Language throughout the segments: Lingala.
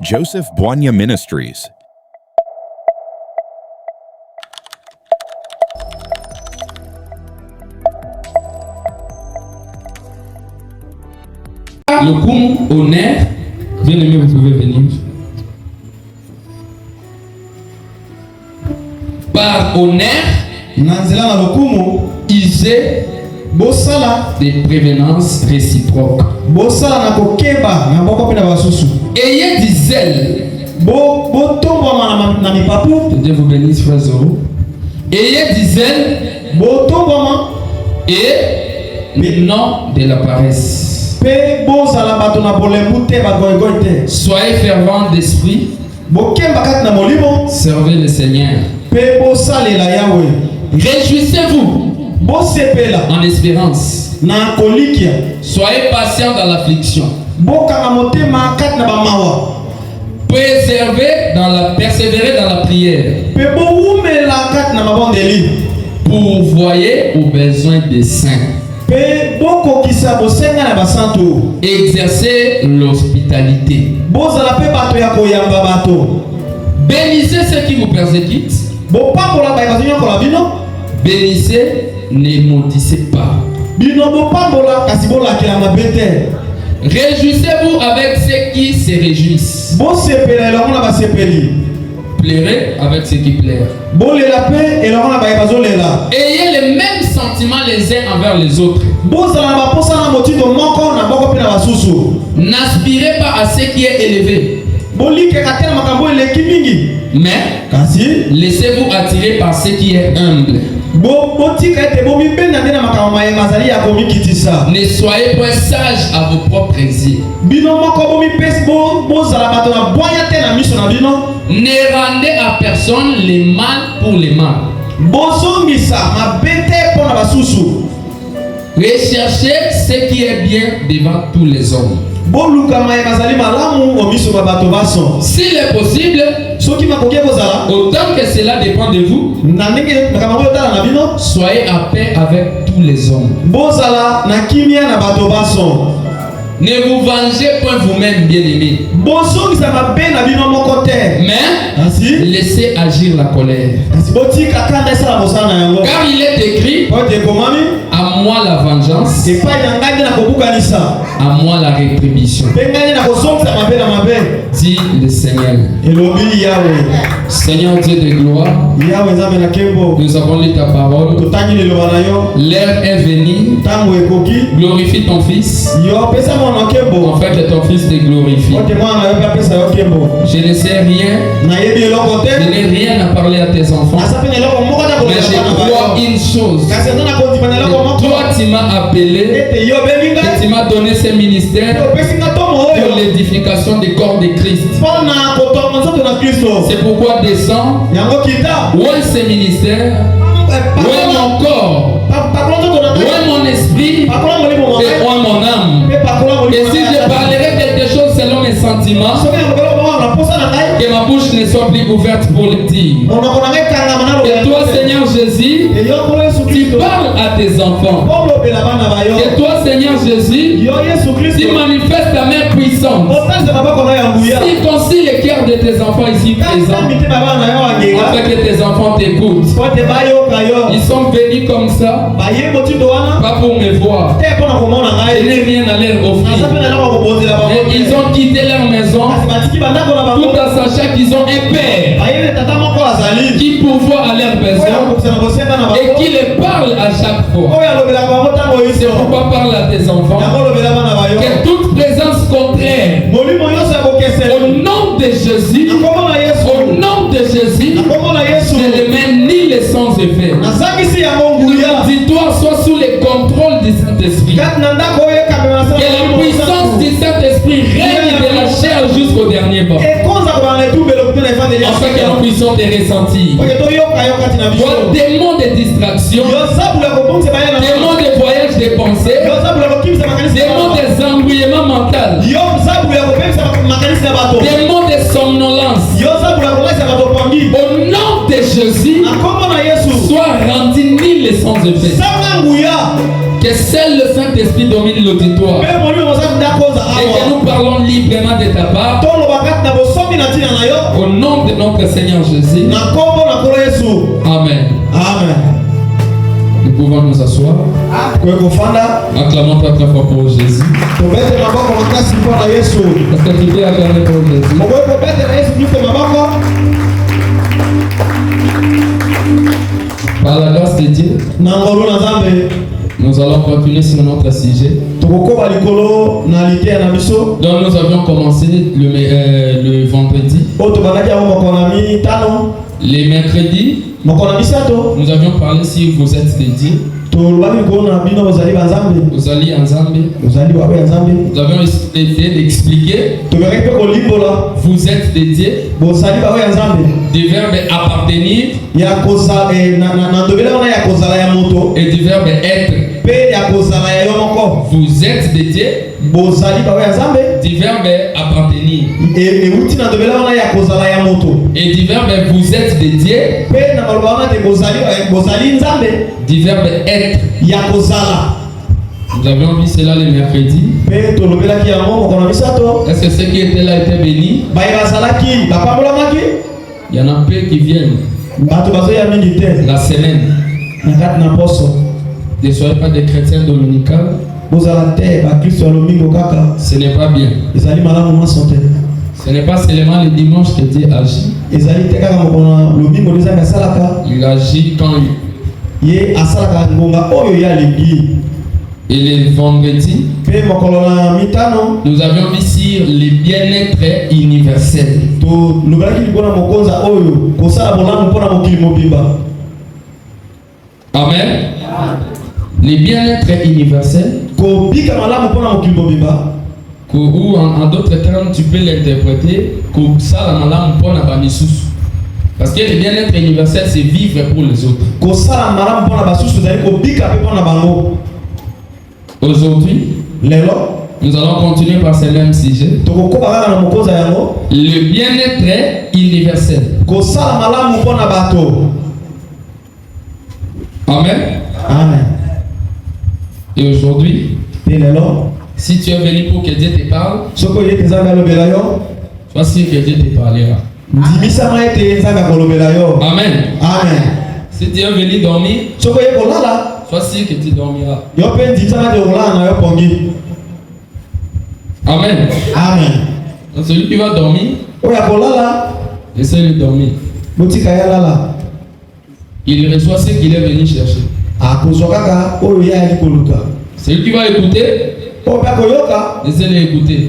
Joseph Boigna Ministries. Le Koum au nerf, bien aimé, vous pouvez venir. Par honneur, user des prévenances réciproques. Ayez du zèle. Que Dieu vous bénisse, frère Zoro. Ayez du zèle et non de la paresse. Soyez fervents d'esprit. Servez le Seigneur. Réjouissez-vous en espérance. Soyez patients dans l'affliction. Persévérez dans la prière. Pourvoyez aux besoins des saints. Exercez l'hospitalité. Bénissez ceux qui vous persécutent. Bénissez, ne maudissez pas. Réjouissez-vous avec ceux qui se réjouissent. Pleurez avec ceux qui pleurent. Ayez les mêmes sentiments les uns envers les autres. N'aspirez pas à ce qui est élevé, mais laissez-vous attirer par ce qui est humble. Ne soyez pas sages à vos propres yeux. Ne rendez à personne les mal pour les mal. Recherchez ce qui est bien devant tous les hommes. S'il est possible, autant que cela dépend de vous, soyez à paix avec tous les hommes. Ne vous vengez point vous-même, bien-aimés. Mais laissez agir la colère. Car il est écrit: à moi la vengeance, à moi la rétribution, dit le Seigneur. Seigneur Dieu de gloire, nous avons lu ta parole. L'heure est venue. Glorifie ton Fils, en fait que ton Fils te glorifie. Je ne sais rien, je n'ai rien à parler à tes enfants, mais je crois une chose, que toi tu m'as appelé, que tu m'as donné ce ministère pour l'édification du corps de Christ. C'est pourquoi descends, où est ce ministère, où est mon corps, où est mon esprit et où est mon âme. Et si je parlerai quelque chose selon mes sentiments, que ma bouche ne soit plus ouverte pour le dire. Que toi, Seigneur Jésus, tu parles à tes enfants. Que toi, Seigneur Jésus, tu manifestes ta main puissante. Circoncis le cœur de tes enfants ici présents, afin que tes enfants t'écoutent. Ils sont venus comme ça, pas pour me voir. Je n'ai rien à leur offrir. Et ils ont quitté leur maison tout en sachant qu'ils ont un père qui pourvoit à leurs besoins et qui les parle à chaque fois. C'est pourquoi parle à tes enfants que toute présence contraire, au nom de Jésus, au nom de Jésus, ne les mène ni les sans effet. Dis-toi, sois sous le contrôle du Saint-Esprit. Que la puissance du Saint-Esprit règne de la chair jusqu'au dernier bord. Afin que nous puissions te ressentir. Démons de distraction, démons de voyage de pensée, démons des embrouillements mentaux, démons de somnolence, au nom de Jésus, sois rendu ni les sans effet. Que seul le Saint-Esprit domine l'auditoire et que nous parlons librement de ta part Au nom de notre Seigneur Jésus. Amen. Amen. Nous pouvons nous asseoir. Acclamons très fort pour Jésus. Est-ce que tu peux acclamer pour Jésus? Par la grâce de Dieu, nous allons continuer sur notre sujet. Donc nous avions commencé le vendredi. Les mercredis, nous avions parlé si vous êtes dédiés. Vous allez en Zambie. Nous avons essayé d'expliquer. Vous êtes dédiés. Du verbe appartenir. Et du verbe être. Vous êtes dédiés. Du verbe appartenir. Et du verbe vous êtes dédiés. Du verbe être. Nous avions vu cela le mercredi. Est-ce que ceux qui étaient là étaient bénis? Il y en a peu qui viennent la semaine. Ne soyez pas des chrétiens dominicaux. Ce n'est pas bien. Ce n'est pas seulement le dimanche que Dieu agit. Il agit quand et le vendredi, nous avions vu sur le bien-être universel. Amen. Le bien-être universel, ou en d'autres termes, tu peux l'interpréter comme ça. Parce que le bien-être universel, c'est vivre pour les autres. Aujourd'hui, nous allons continuer par ce même sujet. Le bien-être universel. Amen. Amen. Et aujourd'hui, si tu es venu pour que Dieu te parle, sois sûr que Dieu te parlera. Amen. Amen. Si tu es venu dormir, sois sûr que tu dormiras. Amen. Amen. Donc celui qui va dormir, essaie de dormir. Il reçoit ce qu'il est venu chercher. Celui qui va écouter, essaie d'écouter.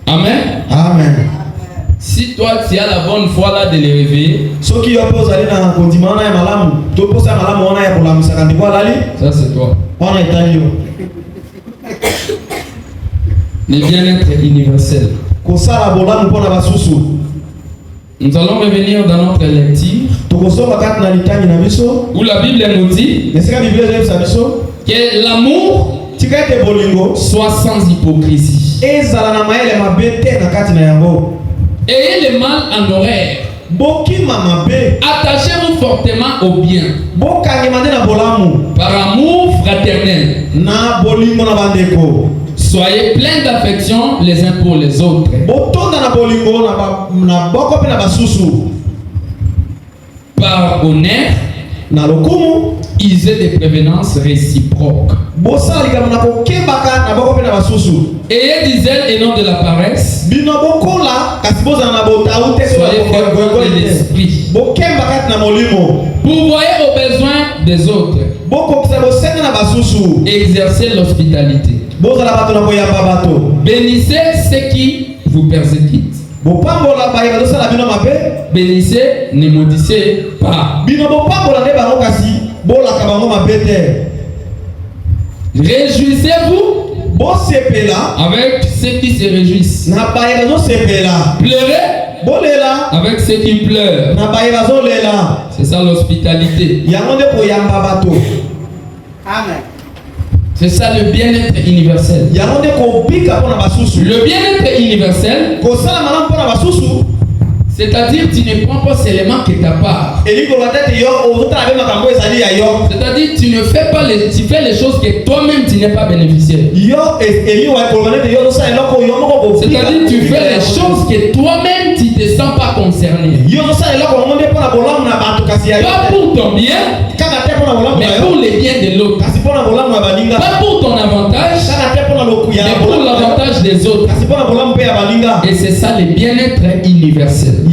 Amen. Amen. Si toi tu as la bonne foi là de les réveiller, ça c'est toi. Le bien-être universel. Nous allons revenir dans notre lecture où la Bible nous dit que l'amour soit sans hypocrisie. Ayez le mal en horaire. Attachez-vous fortement au bien. Par amour fraternel. Soyez pleins d'affection les uns pour les autres. Par honneur, usez des prévenances réciproques. Ayez du zèle et non de la paresse. Soyez fervents de l'esprit. Pourvoyez aux besoins des autres. Exercez l'hospitalité. Bénissez ceux qui vous persécutent. Bénissez, ne maudissez pas. Réjouissez-vous avec ceux qui se réjouissent. Pleurez avec ceux qui pleurent. C'est ça l'hospitalité. Amen. C'est ça le bien-être universel. Le bien-être universel, C'est-à-dire tu ne prends pas seulement que ta part. C'est-à-dire tu ne fais pas tu fais les choses que toi-même tu n'es pas bénéficiaire. C'est-à-dire tu fais les choses que toi-même tu ne te sens pas concerné. Pas pour ton bien, mais pour les biens de l'autre. Pas pour ton avantage, mais pour l'avantage des autres. Et c'est ça le bien-être universel. Et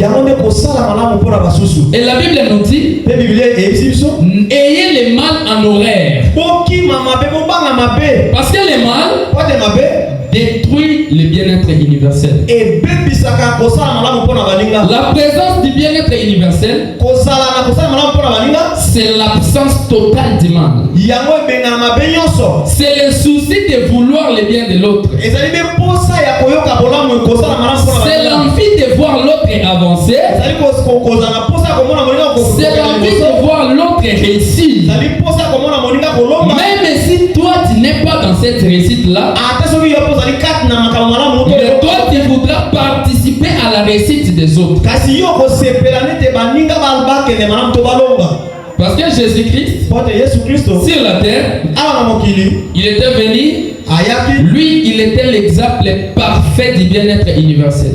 la Bible nous dit, ayez le mal en horaire. Parce que le mal détruit le bien-être universel. La présence du bien-être universel, c'est l'absence totale du mal. C'est le souci de vouloir le bien de l'autre. C'est l'envie de voir l'autre avancer. C'est l'envie de voir l'autre réussir. Même si toi tu n'es pas dans cette réussite-là, mais toi tu voudras participer à la réussite des autres. Parce que Jésus-Christ, sur la terre, il était venu. Lui, il était l'exemple parfait du bien-être universel.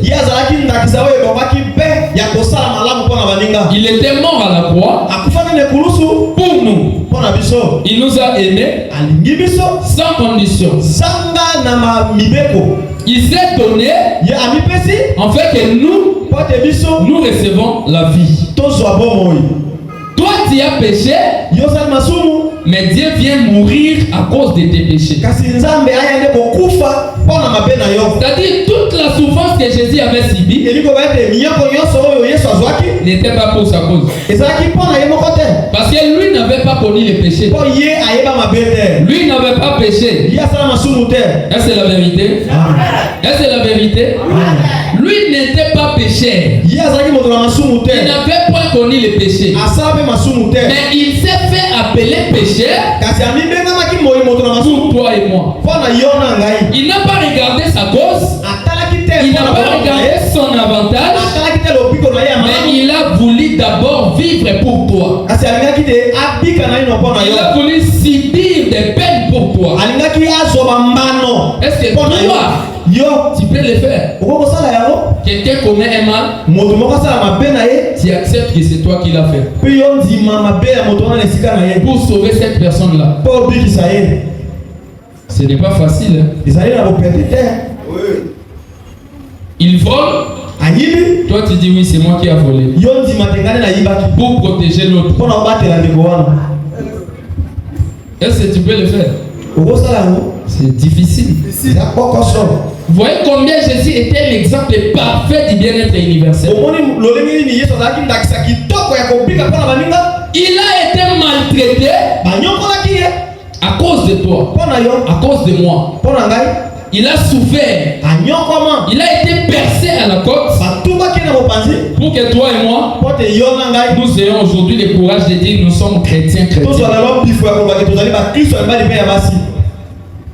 Il était mort à la croix pour nous. Il nous a aimés sans condition. Il s'est donné en fait que nous recevons la vie. Toi, tu as péché, mais Dieu vient mourir à cause de tes péchés. C'est-à-dire toute la souffrance que Jésus avait subie n'était pas pour sa cause. Parce que lui n'avait pas connu les péchés. Lui n'avait pas péché. Est-ce que c'est la vérité? Est-ce que c'est la vérité? Lui n'était pas pécheur. Il n'avait pas connu les péchés. Mais il s'est fait appeler pécheur pour toi et moi. Il n'a pas regardé sa cause. Il n'a pas regardé son avantage. Mais il a voulu d'abord vivre pour toi. Il a voulu subir des peines pour toi. Est-ce que toi, tu peux le faire? Quelqu'un commet un mal, tu acceptes que c'est toi qui l'as fait pour sauver cette personne-là. Ce n'est pas facile. Il vole. Toi tu dis oui, c'est moi qui a volé pour protéger l'autre. Est-ce que tu peux le faire? C'est difficile. Vous voyez combien Jésus était l'exemple parfait du bien-être universel. Il a été maltraité à cause de toi, à cause de moi. Il a souffert. Il a été percé à la côte pour que toi et moi, nous ayons aujourd'hui le courage de dire nous sommes chrétiens.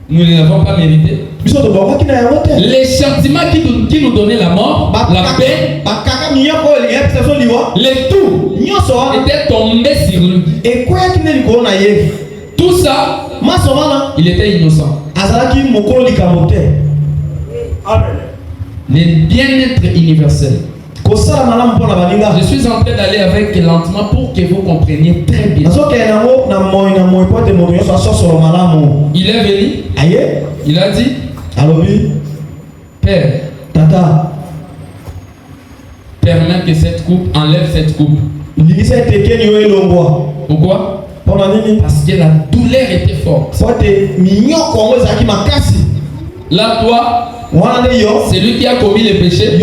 Nous ne l'avons pas mérité. Les sentiments qui nous donnaient la mort, la paix, les tout était tombé sur lui. Tout ça, il était innocent. Le bien-être universel. Je suis en train d'aller avec lentement pour que vous compreniez très bien. Il est venu. Il a dit, Père, Tata, permets que cette coupe enlève cette coupe. Pourquoi? Parce que la douleur était forte. Là, toi, c'est lui qui a commis le péché.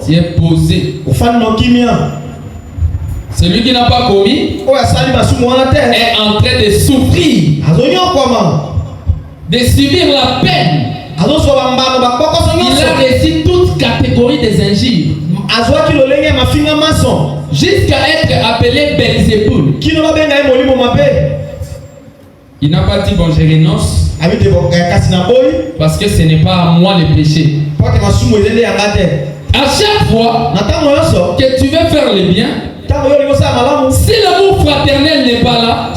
Tu es posé. Celui qui n'a pas commis est en train de souffrir, de subir la peine. Il a reçu toute catégorie des injures jusqu'à être appelé Belzéboul. Il n'a pas dit bon, je renonce parce que ce n'est pas à moi le péché. À chaque fois que tu veux faire le bien, si l'amour fraternel n'est pas là,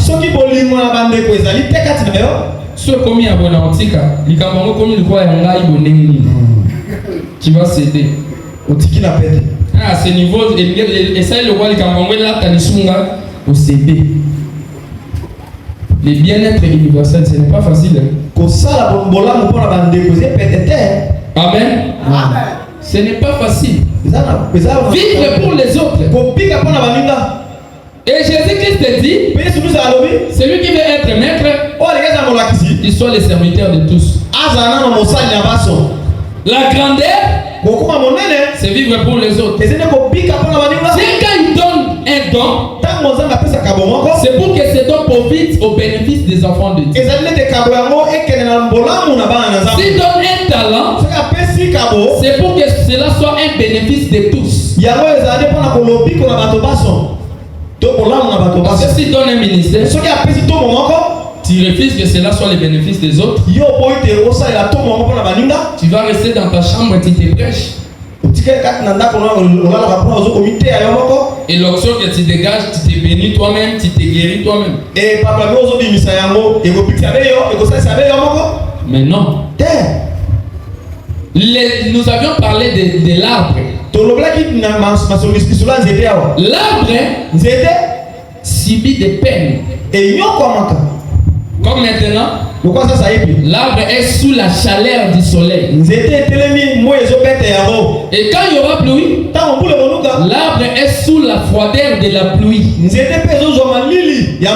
ce commis à Bonaotika, tu vas céder. À ce niveau, et ça, le roi, les Camerounais, là, tu as au céder. Le bien-être universel, ce n'est pas facile. Amen. Ce n'est pas facile. Vivre pour les autres. Et Jésus-Christ dit, celui qui veut être maître, il soit le serviteur de tous. La grandeur, c'est vivre pour les autres. C'est quand il donne un don, c'est pour que ce don profite au bénéfice des enfants de Dieu. S'il donne un talent, c'est pour que cela soit un bénéfice de tous. Parce que s'il donne un ministère, tu refuses que cela soit le bénéfice des autres, tu vas rester dans ta chambre et tu te prêches. Et l'option que tu dégages, tu te bénis toi-même, tu te guéris toi-même. Mais non. Nous avions parlé de l'arbre. L'arbre subit des peines. Comme maintenant, l'arbre est sous la chaleur du soleil. Et quand il y aura pluie, l'arbre est sous la froideur de la pluie. La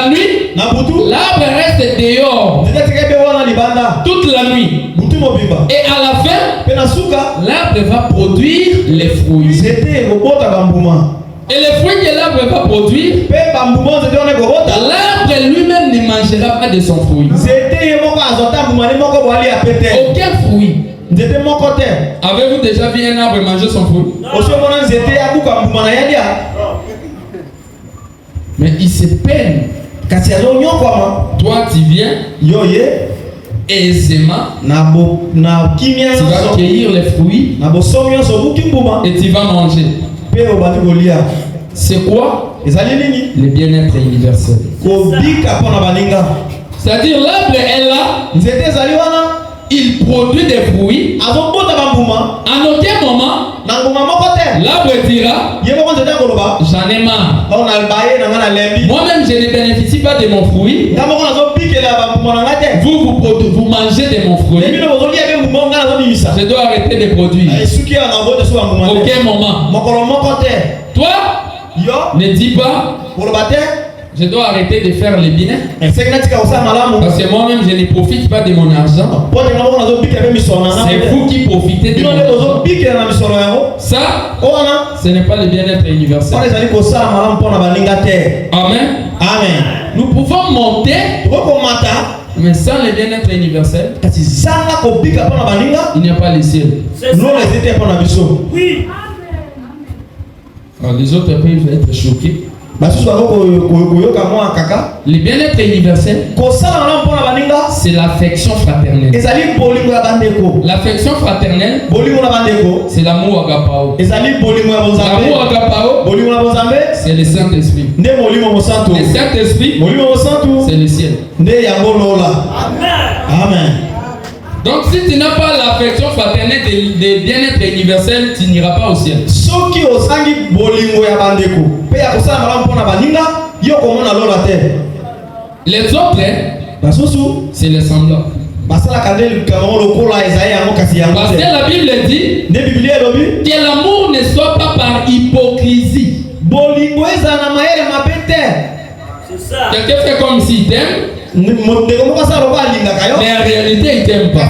nuit, l'arbre reste dehors toute la nuit. Et à la fin, l'arbre va produire les fruits. Et les fruits que l'arbre va produire, l'arbre lui-même ne mangera pas de son fruit. Aucun fruit. Avez-vous déjà vu un arbre manger son fruit? Mais il se peine. Toi tu viens aisément, tu vas cueillir les fruits et tu vas manger. C'est quoi? Le bien-être universel. C'est-à-dire l'arbre est là, il produit des fruits. À aucun moment, l'arbre dira, j'en ai marre. Moi-même, je ne bénéficie pas de mon fruit. Vous mangez de mon fruit. Je dois arrêter de produire. Aucun moment. Toi, ne dis pas, je dois arrêter de faire le bien. Parce que moi-même, je ne profite pas de mon argent. C'est vous qui profitez de mon argent. Ça, ce n'est pas le bien-être universel. Amen. Nous pouvons monter, mais sans le bien-être universel, il n'y a pas le ciel. Alors, les autres peuvent être choqués. Le bien-être universel, c'est l'affection fraternelle. L'affection fraternelle, c'est l'amour agapao. L'amour agapao, c'est le Saint-Esprit. Le Saint-Esprit, c'est le ciel. Amen. Donc si tu n'as pas l'affection fraternelle de bien-être universel, tu n'iras pas au ciel. Les autres, c'est les semblants. Parce que la Bible dit que l'amour ne soit pas par hypocrisie. Quelqu'un fait comme s'il t'aime, mais en réalité il t'aime pas.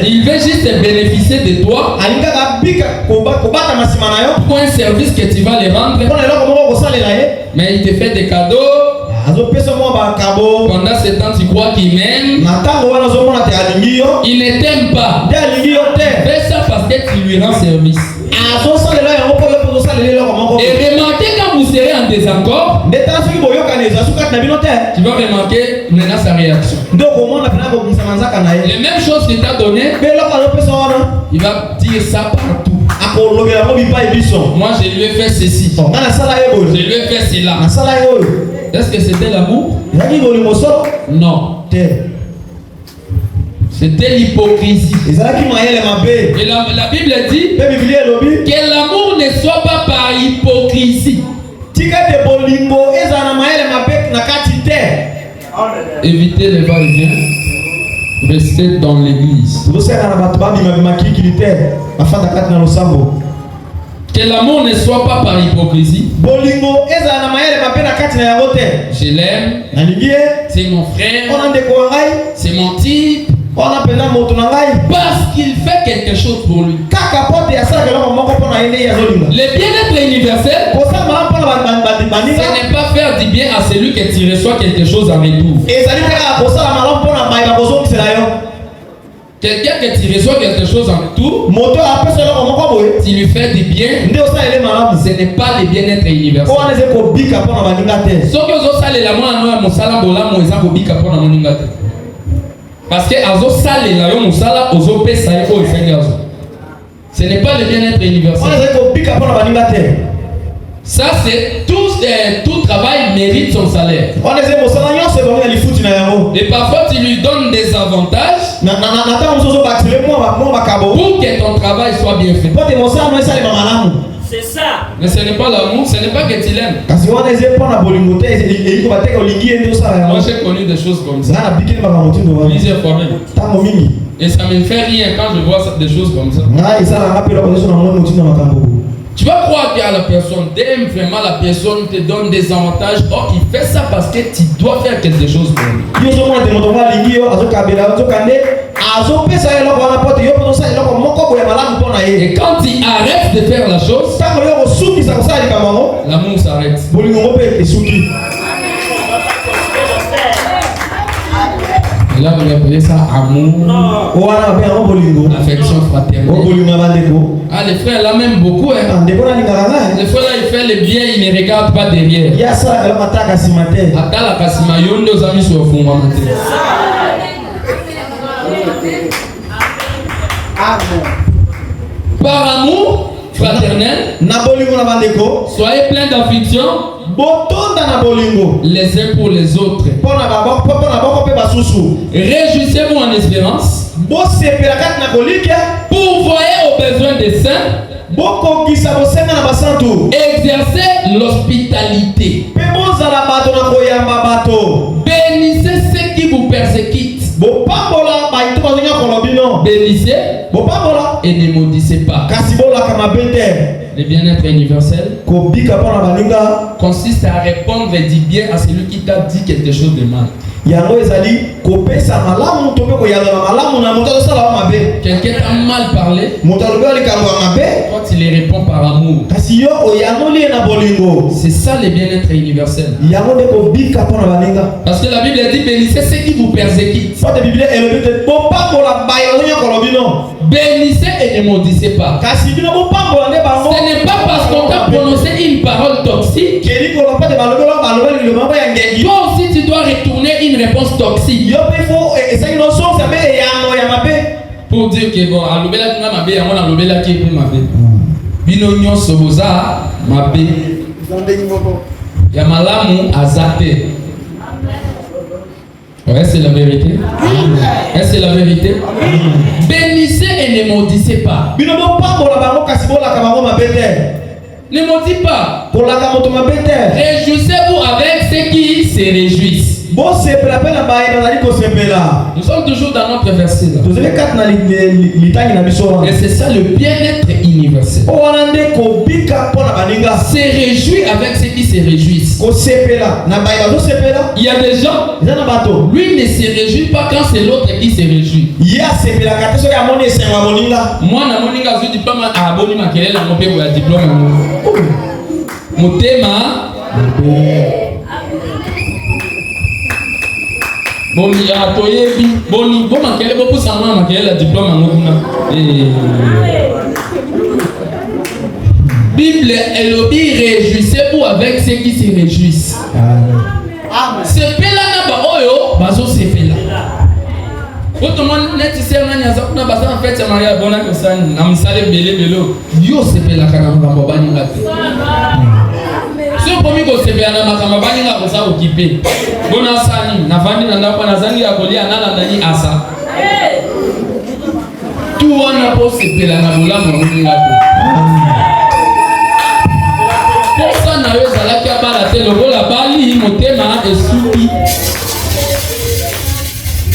Il veut juste bénéficier de toi pour un service que tu vas lui rendre. Mais il te fait des cadeaux. Pendant ce temps tu crois qu'il m'aime. Il ne t'aime pas. Fais ça parce que tu lui rends service. Et remarquez quand vous serez en désaccord, tu vas remarquer maintenant sa réaction. Les mêmes choses qu'il t'a donné, il va dire ça partout. Moi je lui ai fait ceci, je lui ai fait cela. Est-ce que c'était l'amour? Non. C'était l'hypocrisie. Et la Bible dit que l'amour ne soit pas par hypocrisie. Évitez les va-et-vient. Restez dans l'église. Que l'amour ne soit pas par hypocrisie. Je l'aime. C'est mon frère. C'est mon type. Parce qu'il fait quelque chose pour lui. Le bien-être universel, ce n'est pas faire du bien à celui que tu reçois quelque chose en retour. Quelqu'un que tu reçois quelque chose en retour, tu lui fais du bien, ce n'est pas le bien-être universel. Parce que ce n'est pas le bien-être universel. Ça c'est tout travail mérite son salaire. Et parfois tu lui donnes des avantages pour que ton travail soit bien fait. C'est ça. Mais ce n'est pas l'amour, ce n'est pas que tu l'aimes. Moi j'ai connu des choses comme ça. Plusieurs fois même. Et ça me fait rire quand je vois des choses comme ça. Tu vas croire que la personne t'aime vraiment, la personne te donne des avantages. Or, il fait ça parce que tu dois faire quelque chose pour lui. Et quand tu arrêtes de faire la chose, l'amour s'arrête. Et là, vous appelez ça amour, affection fraternelle. Ah, les frères là m'aiment beaucoup. Hein. Les frères là, il fait le bien, il ne regarde pas derrière. Par amour fraternel, soyez pleins d'affection les uns pour les autres. Réjouissez-vous en espérance. Pourvoyez aux besoins des saints. Exercez l'hospitalité. Bénissez ceux qui vous persécutent. Bénissez et ne maudissez pas. Le bien-être universel consiste à répondre du bien à celui qui t'a dit quelque chose de mal. Quelqu'un t'a mal parlé, toi tu les réponds par amour. C'est ça le bien-être universel. Parce que la Bible dit bénissez ceux qui vous persécutent. Bénissez et ne maudissez pas. Ce n'est pas parce qu'on t'a prononcé une parole toxique. Toi aussi tu dois retourner une réponse toxique. Pour dire que bon, alobela kuna mabe yango na lobela ki pe mabe. Bino nyonso boza mabe. Ya malamu azate. Est-ce la vérité? Est-ce la vérité? Bénissez et ne maudissez pas. Ne maudis pas. Réjouissez-vous avec ceux qui se réjouissent. Nous sommes toujours dans notre verset là. Et c'est ça le bien-être universel. Se réjouir avec ceux qui se réjouissent. Il y a des gens, lui ne se réjouit pas quand c'est l'autre qui se réjouit. Moi, na moninga zu diplôme a boni makelele na mope kwa diplôme. Motema boni atoyebi boni bo makele bo pusama makelele diplôme ngokuna. Bible est le réjouissez-vous avec ceux qui se réjouissent. C'est pela na ba oyo bazo se pela. Autant net c'est na nyaza na baza en fait Maria bona ko san na msale belo yo se pela kana ngamba bani ngate. So pomi ko se pela na makamba bani ngako sa okipe. Bona sani na vandi na ndapa na zangi ya kolia nala ndani asa. Tout wana po se pela na bolamu ngako. Pour ça na yo zalaki abala te lokola bali motema esuki.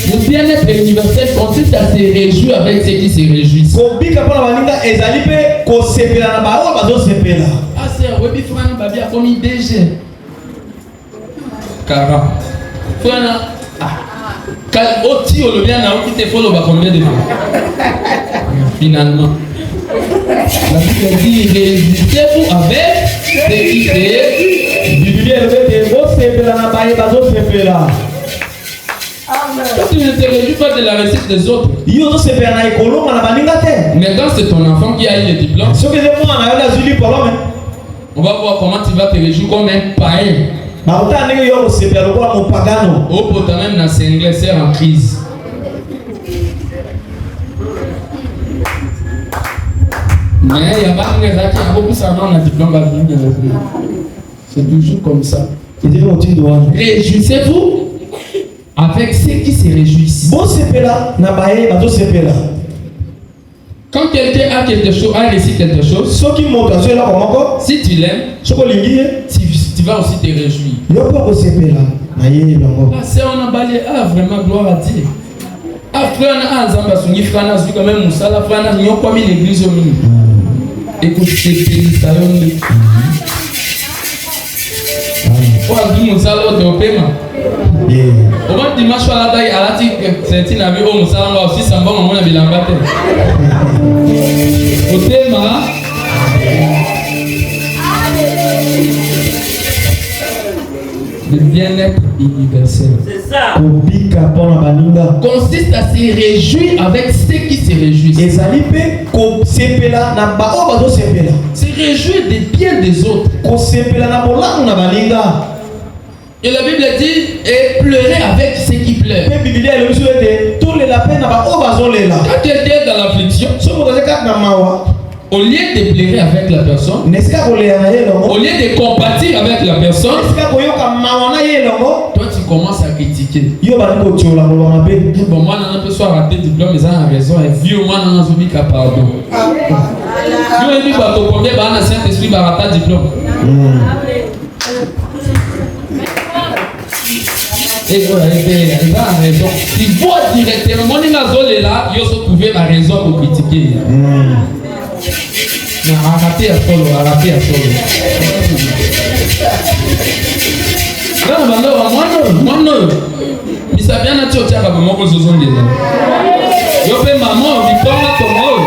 Le bien-être universel consiste à se réjouir avec ceux qui se réjouissent. Ah c'est webi frana babi a commis DG. Car frana quand oti o le bien na oti te follow ba combien de fois. Finalement la Bible dit réjouissez-vous avec ceux qui se Bible elle veut se pela na baye bazo se pela. Tu ne te réjouis pas de la réussite des autres. Mais quand c'est ton enfant qui a eu le diplôme, on va voir comment tu vas te réjouir comme un païen. Au pote même dans ses anglais, c'est en crise. Mais il y a pas de gens qui ont beaucoup de diplôme. C'est toujours comme ça. Réjouissez-vous avec ceux qui se réjouissent. Quand quelqu'un a quelque chose, a réussi quelque chose, si tu l'aimes, tu vas aussi te réjouir. Ah, c'est on a balayé. Ah, vraiment, gloire à Dieu. Ah, frère, on a Zamba Sungi, frère, on a vu quand même Moussala, frère, on a mis quoi l'église au milieu. Écoute, c'est ça, on est. On a vu Moussala au paiement. Au moins dimanche à la taille à la tique c'est une amie au Moussala aussi ça va on a bilamba au thème le bien-être universel. C'est ça. Consiste à se réjouir avec ceux qui se réjouissent. Se réjouir des biens des autres. Et la Bible dit et pleurer avec ceux qui pleurent. Quand quelqu'un est dans l'affliction, au lieu de pleurer avec la personne, au lieu de compatir avec la personne, toi tu commences à critiquer. Bon, moi, on peut soit raté diplôme, mais ça a raison. Et vieux, moi, on a oublié qu'à pardon. Je dis que combien de Saint-Esprit va rater diplôme. Et il va à raison. Il voit directement, on est là, il faut trouver la raison pour critiquer. Arrêtez à solo, arrêtez à solo. Non, non. Il s'est bien naturel, tu as vraiment besoin de ça. Je fais maman, il parle à ton mot.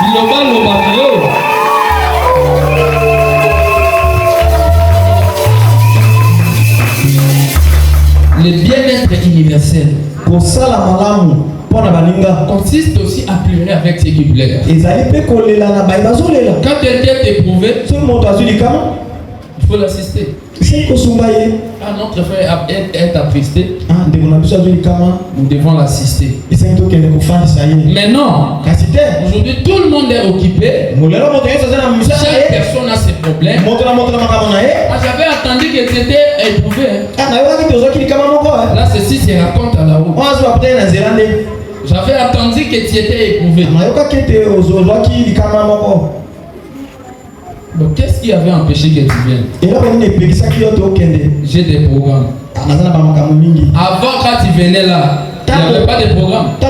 Il le va le bâtiment. Le bien-être universel consiste aussi à pleurer avec ceux qui pleurent. Quand quelqu'un est éprouvé, il faut l'assister. Ah, notre frère est attristé. Nous devons l'assister. Mais non, aujourd'hui tout le monde est occupé. Chaque personne a ses problèmes. Ah, j'avais attendu que tu étais éprouvé. Là, ceci se raconte à la route. J'avais attendu que tu étais éprouvé. Donc, qu'est-ce qui avait empêché que tu viennes? J'ai des programmes. Avant, quand tu venais là, il n'y avait pas de programme. Le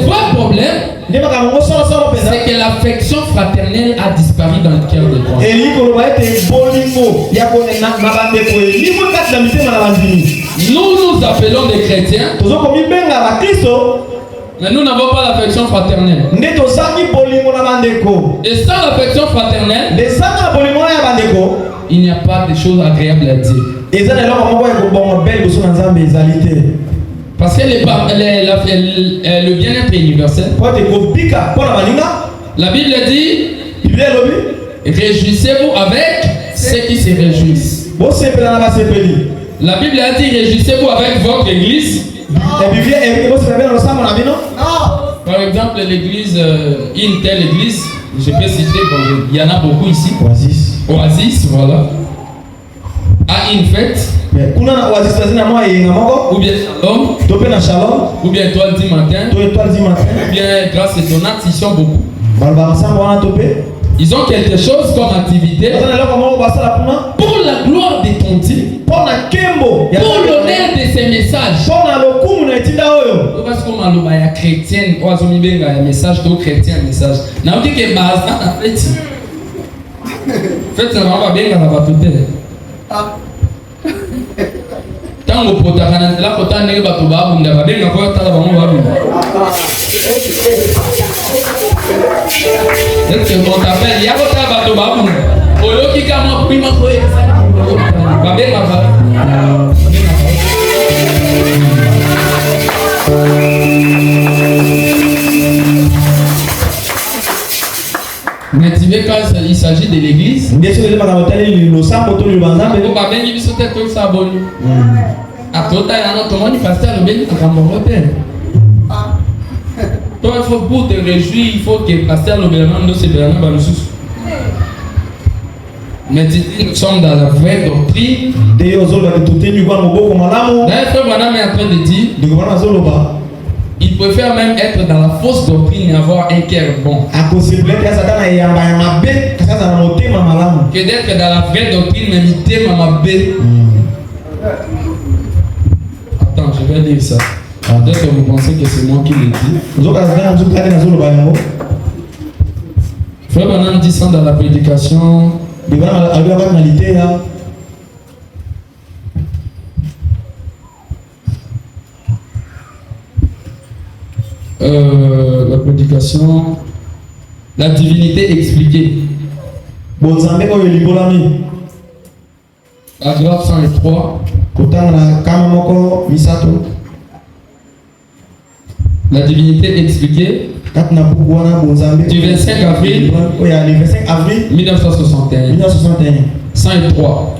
vrai problème, c'est que l'affection fraternelle a disparu dans le cœur de toi. Nous appelons des chrétiens, mais nous n'avons pas l'affection fraternelle. Et sans l'affection fraternelle, il n'y a pas de choses agréables à dire. Parce que le bien-être universel, la Bible dit Réjouissez-vous avec ceux qui se réjouissent. La Bible a dit réjouissez-vous avec votre église. Par exemple, l'église, une telle église, je peux citer, il y en a beaucoup ici. Oasis, voilà. À une fête. Ou bien Shalom. Ou bien Étoile du matin. Ou bien Grâce étonnante, ils sont beaucoup. Ils ont quelque chose comme activité pour la gloire de ton Dieu, pour l'honneur de ces messages. Parce qu'on a le chrétien, on a un message de chrétien, message. On a dit que base en fait, ça va pas bien quand on va tout faire. Tant que protagoniste là, quand on est bas tout bas, on va bien quand on va tout est-ce qu'on t'appelle? Il y a votre bateau babou. Au lieu qu'il y a un prima coé. Babé baba. Mais tu veux quand il s'agit de l'église? Vous babé qui vit sur tête tout ça bon. À tout à l'heure, tout le monde pasteur le béni à Cameroun. Donc il faut pour te réjouir, il faut que le pasteur Lobélaman nous se bénisse dans le sous. Mais nous sommes dans la vraie doctrine. D'ailleurs, frère Madame est en train de dire, il préfère même être dans la fausse doctrine et avoir un cœur bon. Que d'être dans la vraie doctrine, mais imiter Mama B. Attends, je vais dire ça. Peut-être que vous pensez que c'est moi qui le dis. Frère Branham dit ça dans la prédication. La prédication, la divinité expliquée. Paragraphe 103. La divinité expliquée du 25 avril 1961. 103.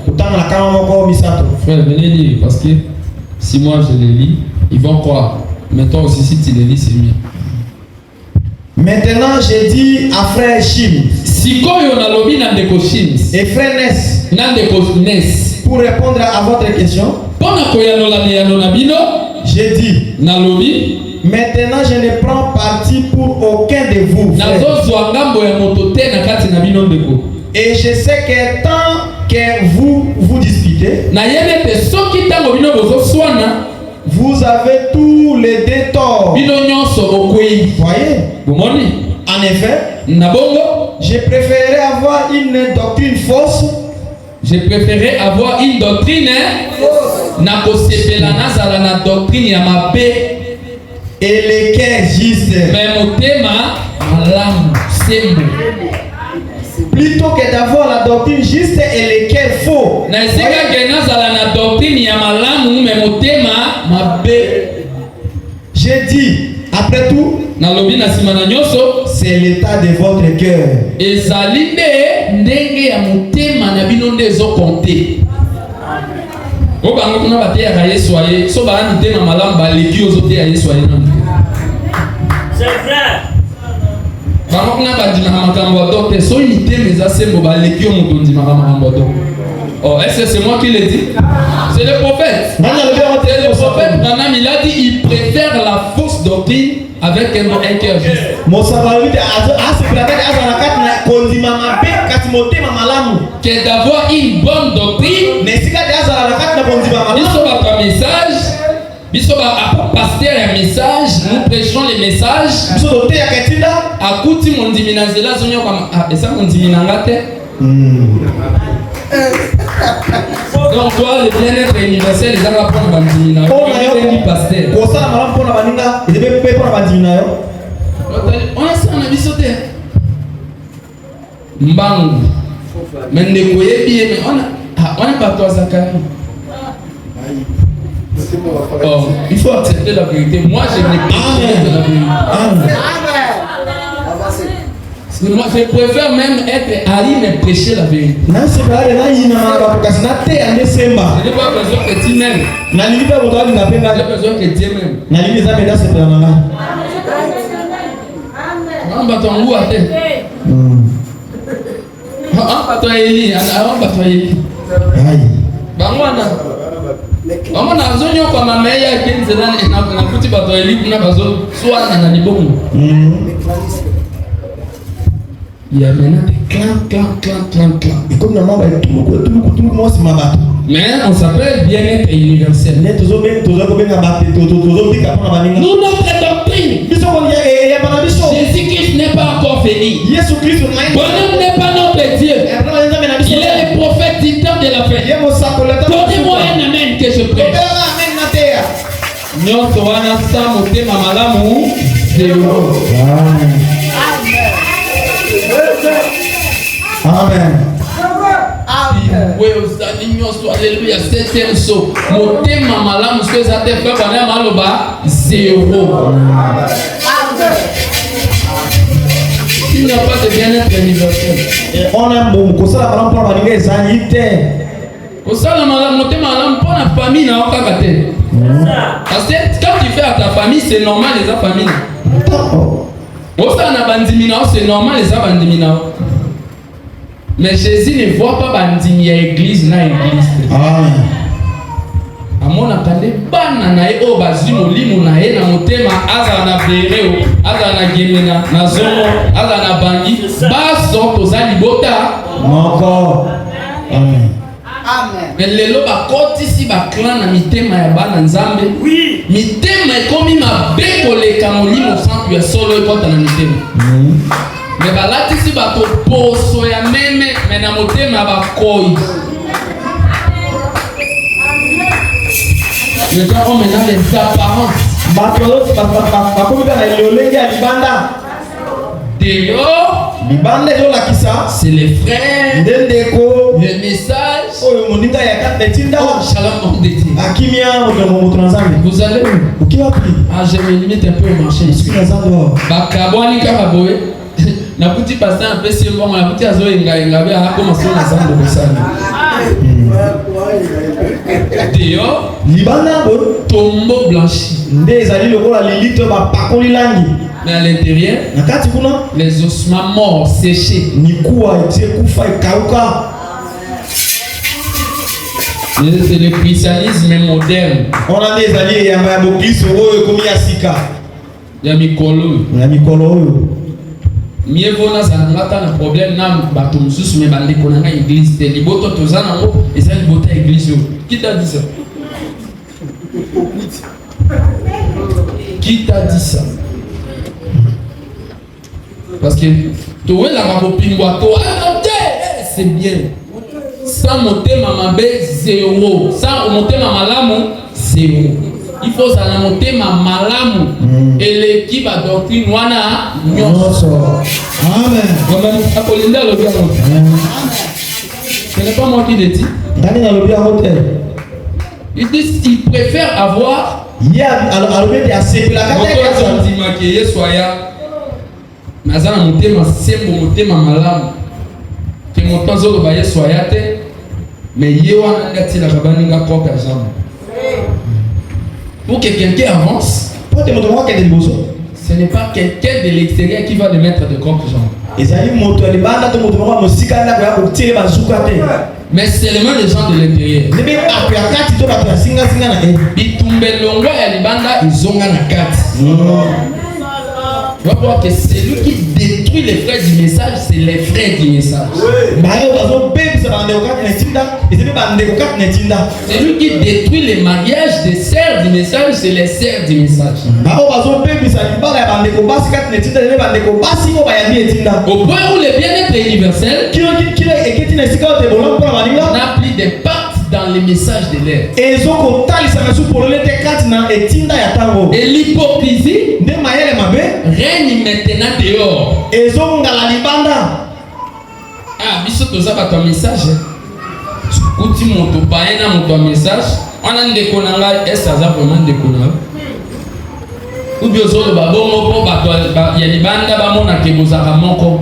Frère, venez lire parce que si moi je les lis, ils vont croire. Mais toi aussi, si tu les lis, c'est mieux. Maintenant, j'ai dit à frère Chim et frère Ness pour répondre à votre question. J'ai dit maintenant, je ne prends parti pour aucun de vous. Et je sais que tant que vous disputez, vous avez tous les deux torts. Voyez? En effet, j'ai préféré avoir une doctrine fausse. J'ai préféré avoir une doctrine et les cœurs juste. Plutôt que d'avoir la doctrine juste et les cœurs faux. J'ai dit, après tout, c'est l'état de votre cœur. C'est vrai. Oh, est-ce que c'est moi qui l'ai dit? C'est le prophète. C'est le prophète. Il a dit il préfère la fausse doctrine avec un cœur juste. Que d'avoir une bonne doctrine. Il faut passer un message, nous prêchons les messages. Donc toi, le bien-être universel, les gens vont prendre bandimina. On a ça, on a vu sauter. Mbangu. Mais ne croyez bien, mais on a pas toi Zacharie. Oh, il faut accepter la vérité. Moi, je n'ai pas accepté la vérité. Moi, je préfère même être Ali mais prêcher la vérité. Je n'ai pas besoin que tu m'aimes. J'ai besoin que Dieu m'aime. On va t'en à terre. On va t'en Eli. On va t'en Eli. On a besoin de quoi ma meilleure qui est dans la petite bataille Eli pour nous soit dans la libongo. Il y a maintenant des clan. Et comme normalement, tout le monde se mabat. Mais on s'appelle bien-être universel. Nous, notre doctrine, Jésus-Christ n'est pas encore fini. Bonhomme n'est pas notre Dieu. Il est le prophète du temps de la fin. Donnez-moi un amen que je prêche. Nous sommes Amen. Oui, alléluia. Septième saut. Motema malamu ce que ça te fait pendant maloba 0. Il n'y a pas de bien-être universel. On a bon comme ça la parole pour la les anité. Comme ça la malamu motema malamu pour la famille na okakate. Parce que quand tu fais à ta famille, c'est normal les familles. C'est normal les bandimina. Mais Jésus ne voit pas bandimia église na église. Amona kande bana na e o bazimo limu na e na motema aza na bereo aza na gemena na zomo aza na bangi baso tozali bota moko. Amen. Amen. Mais lelo ba kotisi ba clan na mitema ya bana nzambe. Oui. Mitema ekomi mabe koleka molimo santu ya solo ekota na mitema. Mais ba latisi ba to poso ya meme mais na motema ba koi. Les gens ont maintenant les apparences. C'est les frères. Le message. Shalom. Vous allez où? Je me limite un peu au marché. Na kuti pasteur un peu si bon na kuti azo inga be a commencer na zambo kosala. Dio libana tombeau blanchi. Ndezali lokola lilito ba pakoli langi. Mais à l'intérieur, nakati kuna les ossements morts séchés. Nikuwa etie kufa ikauka. C'est le christianisme moderne. On a des alliés ya mabokisi oyo komi asika. Ya mikolo. Mieux vaut na zanata na problème na bato mususu me bande konanga église te liboto tozana ngo eza liboto église yo. Qui t'a dit ça? Qui t'a dit ça? Parce que toi la rapopingwa to c'est bien. Sans monter mama be 0. Sans monter mama malamu 0. Il faut ça monter ma malamu et l'équipe à doctrine wana nyonso. Amen. Comme Apolinda le bien. Ce n'est pas moi qui le dis. Il dit qu'il préfère avoir nazana motema sembo motema malamu ke motanzo ko baye soyate mais yewa ngati la babaninga koka jambe. Pour que quelqu'un avance, ce n'est pas quelqu'un de l'extérieur qui va le mettre de corps jambe. Mais seulement les gens de l'intérieur. Bitumbelongo ya libanda izonga na kati. On va voir que celui qui détruit les frères du message, c'est les frères du message. Celui qui détruit les mariages des sœurs du message, c'est les sœurs du message. Au point où le bien-être universel n'a plus de pacte dans les messages de l'air. Et l'hypocrisie règne maintenant dehors. Ah, biso tozaba ton message. Kuti moto baena moto message. On a ndeko nanga est-ce vraiment ndeko nanga. Ou bien solo babongo po bato ya libanda ba mona ke bozaka moko.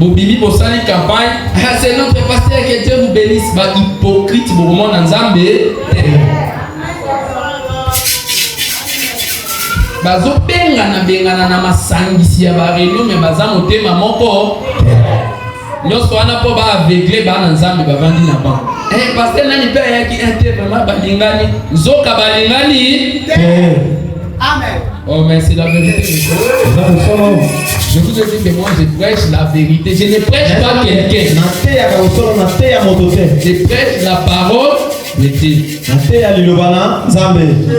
Bobimi bosali campagne. Ah, c'est notre pasteur, que Dieu vous bénisse. Bah, hypocrite, bon dans Nzambe. Bazo benga na masangisi ya ba réunion mais baza motema moko. Nyonso wana po ba aveugle ba na Nzambe ba vandi na ba. Pasteur nani pe yaki inter vraiment balingani. Zoka balingani. Amen. Oh mais c'est la vérité. Je vous ai dit que moi je prêche la vérité. Je ne prêche pas quelqu'un. Je prêche la parole de Dieu.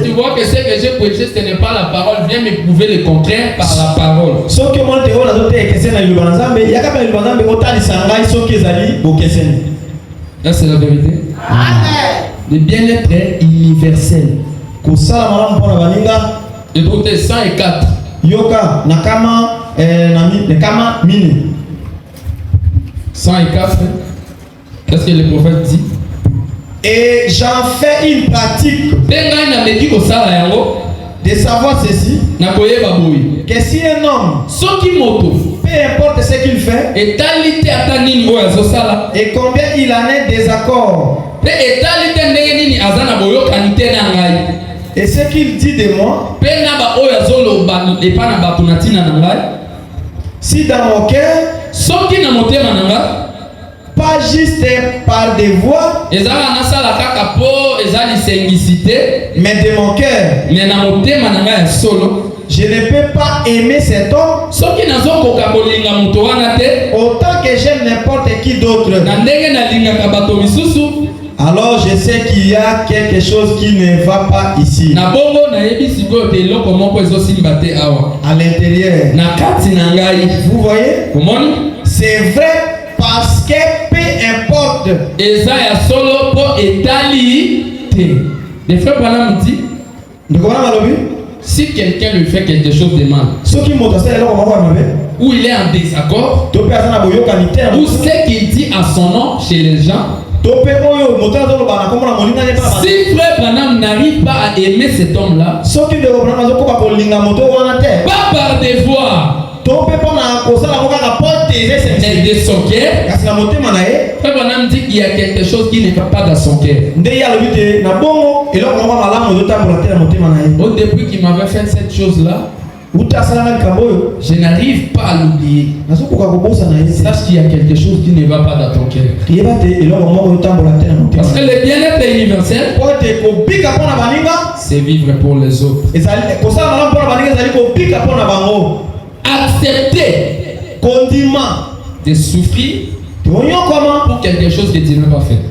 Tu vois que ce que j'ai prêché, ce n'est pas la parole. Viens me prouver le contraire par la parole. Là c'est la vérité. Le bien-être est universel. Hébreux 104. Yoka nakama nakama mini 104. Qu'est-ce que le prophète dit? Et j'en fais une pratique de savoir ceci, que si un homme, peu importe ce qu'il fait, et combien il en est désaccord, et ce qu'il dit de moi, si dans mon cœur, pas juste par des voix, mais de mon cœur, je ne peux pas aimer cet homme autant que j'aime n'importe qui d'autre. Alors je sais qu'il y a quelque chose qui ne va pas ici. À l'intérieur. Vous voyez? C'est vrai parce que peu importe. Si quelqu'un lui fait quelque chose de mal, ou il est en désaccord, ou ce qu'il dit à son nom chez les gens, si frère Branham n'arrive pas à aimer cet homme-là, pas par des voix, mais de son cœur, frère Branham dit qu'il y a quelque chose qui ne va pas dans son cœur. Au début qu'il m'avait fait cette chose-là, je n'arrive pas à l'oublier. Sache qu'il y a quelque chose qui ne va pas dans ton cœur. Parce que le bien-être est universel, c'est vivre pour les autres. Accepter de souffrir pour quelque chose que tu n'as pas fait.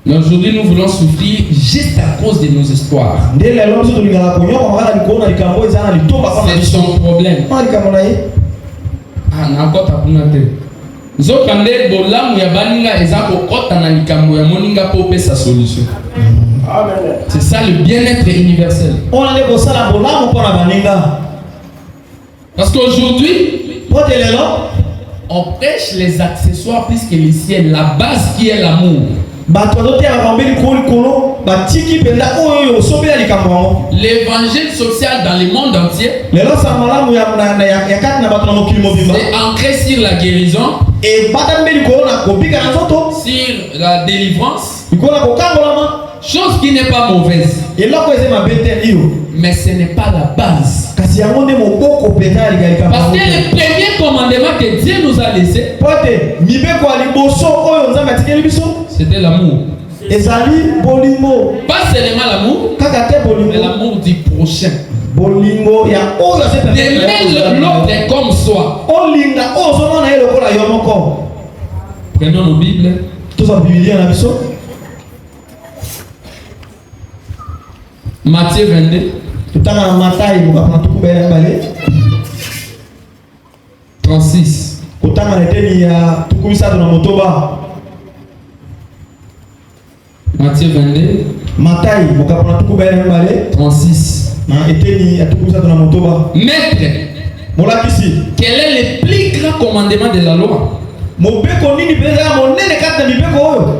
Mais aujourd'hui, nous voulons souffrir juste à cause de nos espoirs. C'est son problème. Ah, n'importe quoi. Zokande bolamu ya baninga ezako kota na likambo ya moninga po pesa solution. C'est ça le bien-être universel. Parce qu'aujourd'hui, on prêche les accessoires plus que les ciels, la base qui est l'amour. L'évangile social dans le monde entier est ancré sur la guérison, sur la délivrance, chose qui n'est pas mauvaise, mais ce n'est pas la base. Parce que le premier commandement que Dieu nous a laissé, c'était l'amour. Pas seulement l'amour, mais l'amour du prochain. D'aimer l'autre comme soi. Prenons nos Bibles. Matthieu 22. 36. Matthieu 22. 36. Maître, quel est le plus grand commandement de la loi?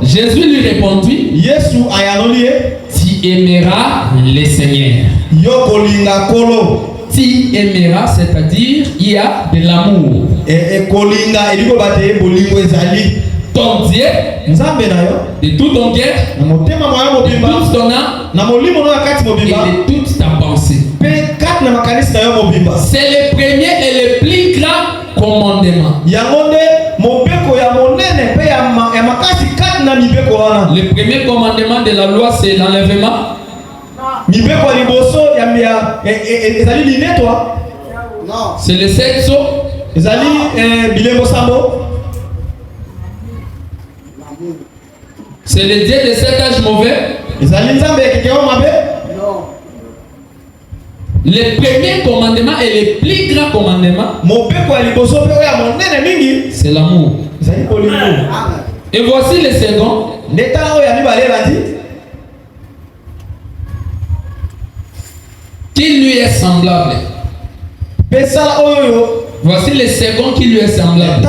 Jésus lui répondit, tu aimeras le Seigneur, tu aimeras, c'est-à-dire il y a de l'amour. Et kolinga eliko bate bolingo ezali. Ton Dieu, de tout ton cœur, de toute ton âme et de toute ta pensée. C'est le premier et le plus grand commandement. Le premier commandement de la loi, c'est l'enlèvement. C'est le sexe. C'est le Dieu de cet âge mauvais. Le premier commandement et le plus grand commandement, c'est l'amour. Et voici le second. Qui lui est semblable. Voici le second qui lui est semblable.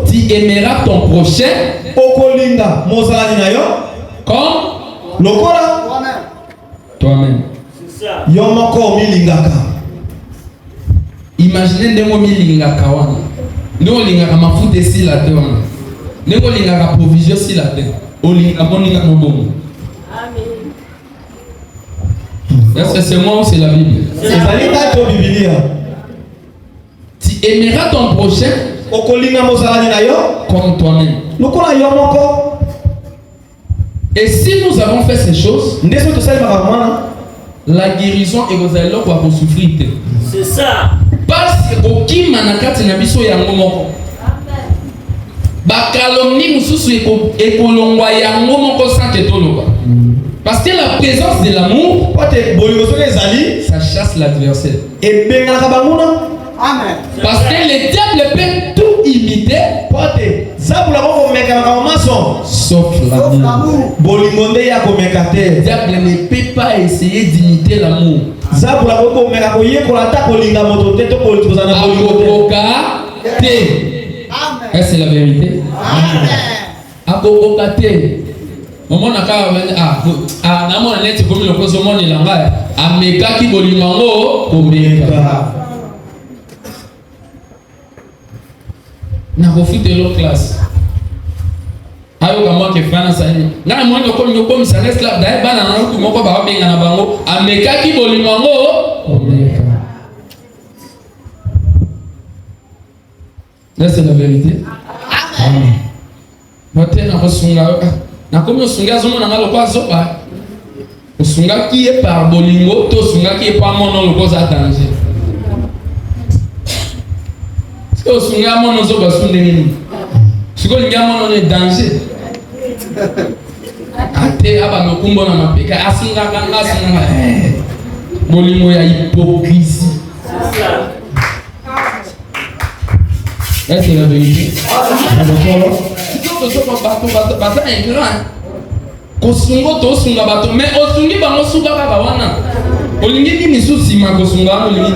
Tu aimeras ton prochain comme toi-même. C'est ça. Imaginez ndemo milingaka wana. Ndemo lingaka mafuta si la te wana. Ndemo lingaka provision si la te. Olinga moninga mobomo. Amen. Est-ce que c'est moi ou c'est la Bible? Tu aimeras ton prochain comme toi-même. Et si nous avons fait ces choses, la guérison et vos alliés vont souffrir. C'est ça. Parce que aucun manakati na biso yango moko. Ba calomnie mususu ekolongwa yango moko sans que toloba. Parce que la présence de l'amour, ça chasse l'adversaire. Amen. Parce que le diable peut tout imiter, sauf l'amour. Le diable ne peut pas essayer d'imiter l'amour. Est-ce que c'est la vérité? Amen. Maman n'a qu'à namona neti komi lokoso moni langa ameka ki bolimango komeka na profite l'autre classe ayo kama ke fana sani na mwana komi sa esclave dai bana na ku moko ba benga na bango ameka ki bolimango komeka. C'est la vérité. Amen. Maintenant kosunga na comme osunga zomo na ngalo kwa zoba osunga qui est par bolingo to osunga qui est par mono le cause danger si osunga mono zoba sunde nini siko linga mono ne danger ate aba nokumbo na mapeka asunga kanga asunga bolingo ya hypocrisie. C'est la vérité. Bato ingrat kosungo to sunga bato mais osungi bango suka baba wana olingi nini susima kosunga olingi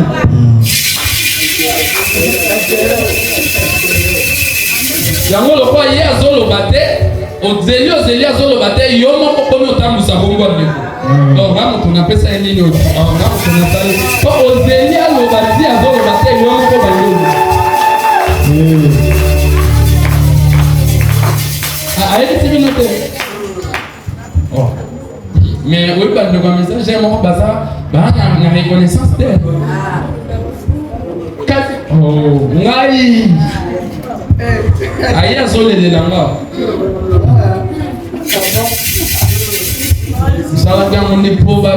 yango lokwa ye azoloba te ozeli azoloba te yo moko komi otambusa bongo ndeko donc nga moto napesa ye nini nga moto nasali po ozeli aloba ti azoloba te yo moko bango. Oh. Mais oui, pas de message, j'ai mon bazar, la reconnaissance d'elle. Oh, ngai. Aïe, azole de langa. Ça va bien, on est pauvre,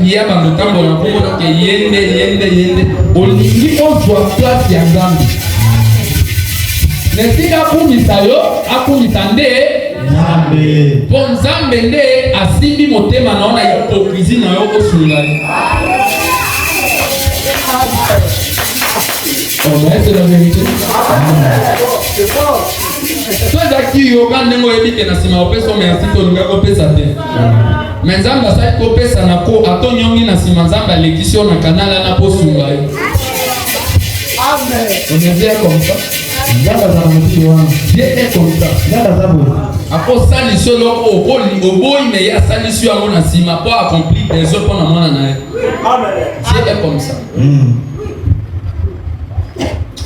il y a dans le temps, on a pour que yende. On dit qu'on doit place ya Gambi. Nesika kumisa yo, akumisa nde Nzambe. Bon Nzambe nde asimbi motema naona hypocrisie na yo kosunga. Oh, mais c'est la vérité. Toi zaki yo kandengo ebike na sima opesa merci to lunga kopesa te. Mais Nzambe asali kopesa na ko atonyongi na sima Nzambe alekisio na kanala na posunga. Amen. On est bien comme ça. Dieu est comme ça. Après ça, il se l'a oboyi mais il y a ça l'issue à mon asima pour accomplir des œuvres pour la main. C'est comme ça.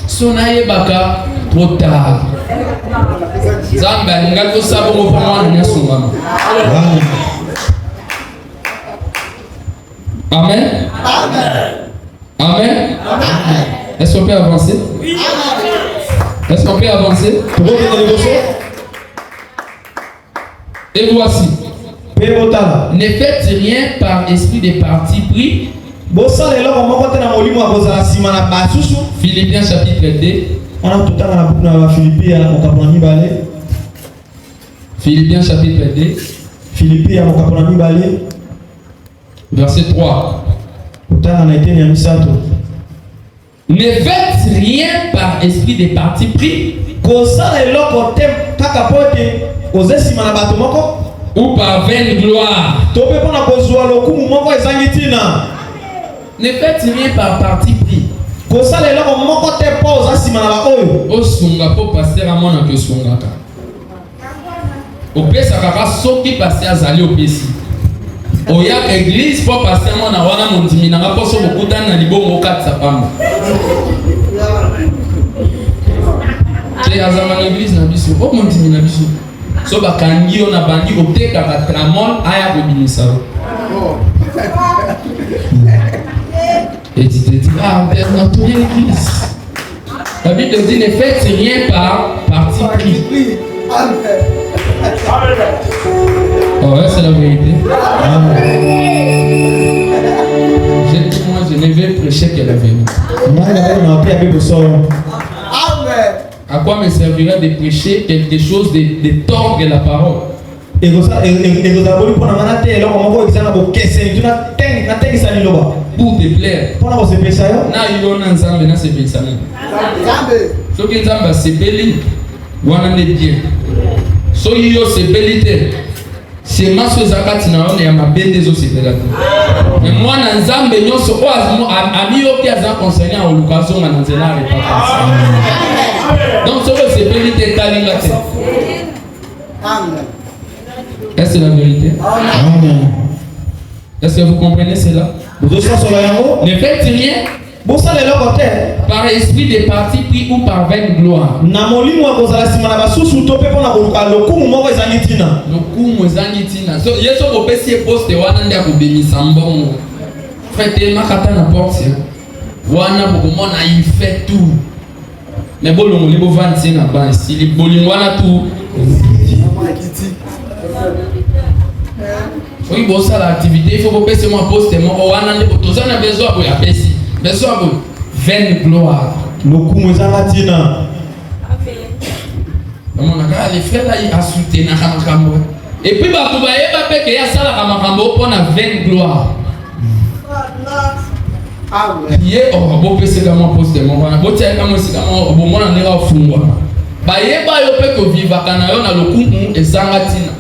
Sonaye baka trop tard. Zamba n'ingato sabo mo pamwa na sungama. Amen. Amen. Est-ce qu'on peut avancer? Est-ce qu'on peut avancer? Et voici. Ne faites rien par esprit de parti pris. Philippiens chapitre 2. Philippiens chapitre 2. Verset 3. Ne faites rien par esprit de parti pris ou par vaine gloire. Ne faites rien par parti pris. O sunga po pasteur amona ke sunga ka. O pesa kaka soki pasteur azali o pesi. O ya église po pasteur amona wana mondimi na po so bokutana na libongo katsa pamba. Te azama l'église na biso, o mondimi na biso. So bakangi on a bandi o te kaka tramol aya ko binisa. Et tu te dis, ah, Père, dans toute l'église. La Bible dit, ne faites rien par parti pris. Oh, ouais, c'est la vérité. Moi, je ne vais prêcher que la vérité. À quoi me servirait de prêcher quelque chose de tordre la parole? Pour te plaire. Na yo na nzambe na sepelisa na. Soki nzambe sepeli wana ne bien. So yo sepeli te. C'est maso zakati na on ya mabende zo sepela. Mais moi na nzambe nyonso o azmo ami yo ki aza concerné en location na nzela repentance. Donc so sepeli te kalinga te. Amen. Est-ce la vérité? Amen. Est-ce que vous comprenez cela? Ne faites rien par esprit de parti pris ou par vaine gloire. So yeso kopesi poste wana ndia kubimisa mbongo. Faites makata na porte. Wana bokomona il fait tout. Mais bolongo libo vanti na ba si li bolingo wana tout. Oui, bon, ça l'activité, il faut que vous mon poste, mon wana ne peut tous en a besoin pour la pesi. Besoin pour vaine gloire. Le coup nous a latina. Mon gars, les frères là ils a soutenu na kamakambo. Et puis bah tu vas y pas que ya ça la kamakambo pour la vaine gloire. Yé oh bon pesi comme mon poste mon wana. Bon tiens comme si comme bon mon na nga fungwa. Bah yé ba yo pe ko viva kana yo na le coup et zangatina.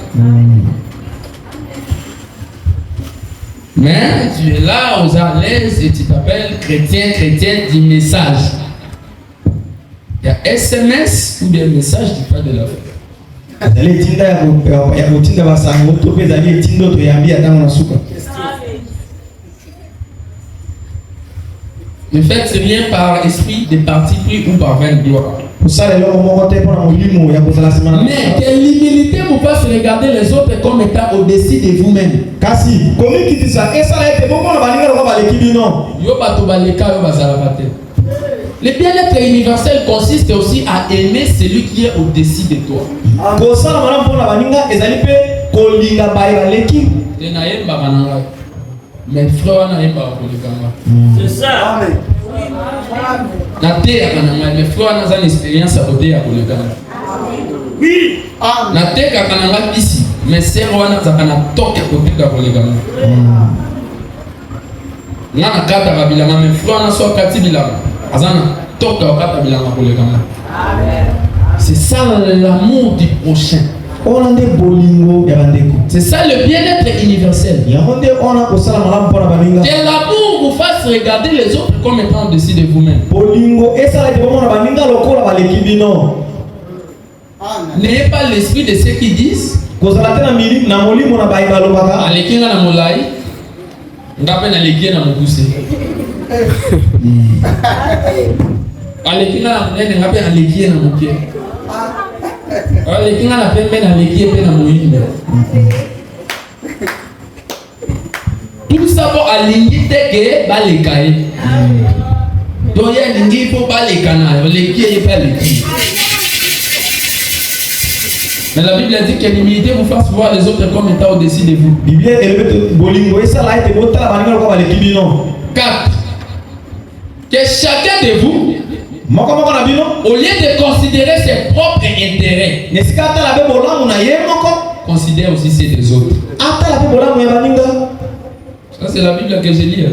Mais tu es là aux Arlaises et tu t'appelles chrétien du message. Il y a SMS ou bien message du pas de la foi. Ne faites rien par esprit de parti pris ou par vaine gloire. Mais quelle humilité vous fasse regarder les autres comme étant au-dessus de vous-même. Le bien-être universel consiste aussi à aimer celui qui est au-dessus de toi. Mais frère, c'est ça. Na terre kananga mes frères na une expérience à côté ya kolekana. Oui. Na terre kananga ici mes sœurs wana za kana toka côté ya kolekana. Na kata kabila mes frères na so kati bilama. Azana toka kata bilama kolekana. Amen. C'est ça l'amour du prochain. C'est ça le bien-être universel. Que l'amour vous fasse regarder les autres comme étant au-dessus de vous-même. N'ayez pas l'esprit de ceux qui disent ngape na lekie na mokuse alekinga na munene ngape na lekie na mokie alekinga na pembe na lekie pe na moyinde tout ça pour aligner que baleka ye donc ya lingi faut baleka na lekie ye pas lekie. Mais la Bible dit que l'humilité vous fasse voir les autres comme étant au-dessus de vous. 4. Que chacun de vous, au lieu de considérer ses propres intérêts, considère aussi ceux des autres. Ça c'est la Bible que je lis.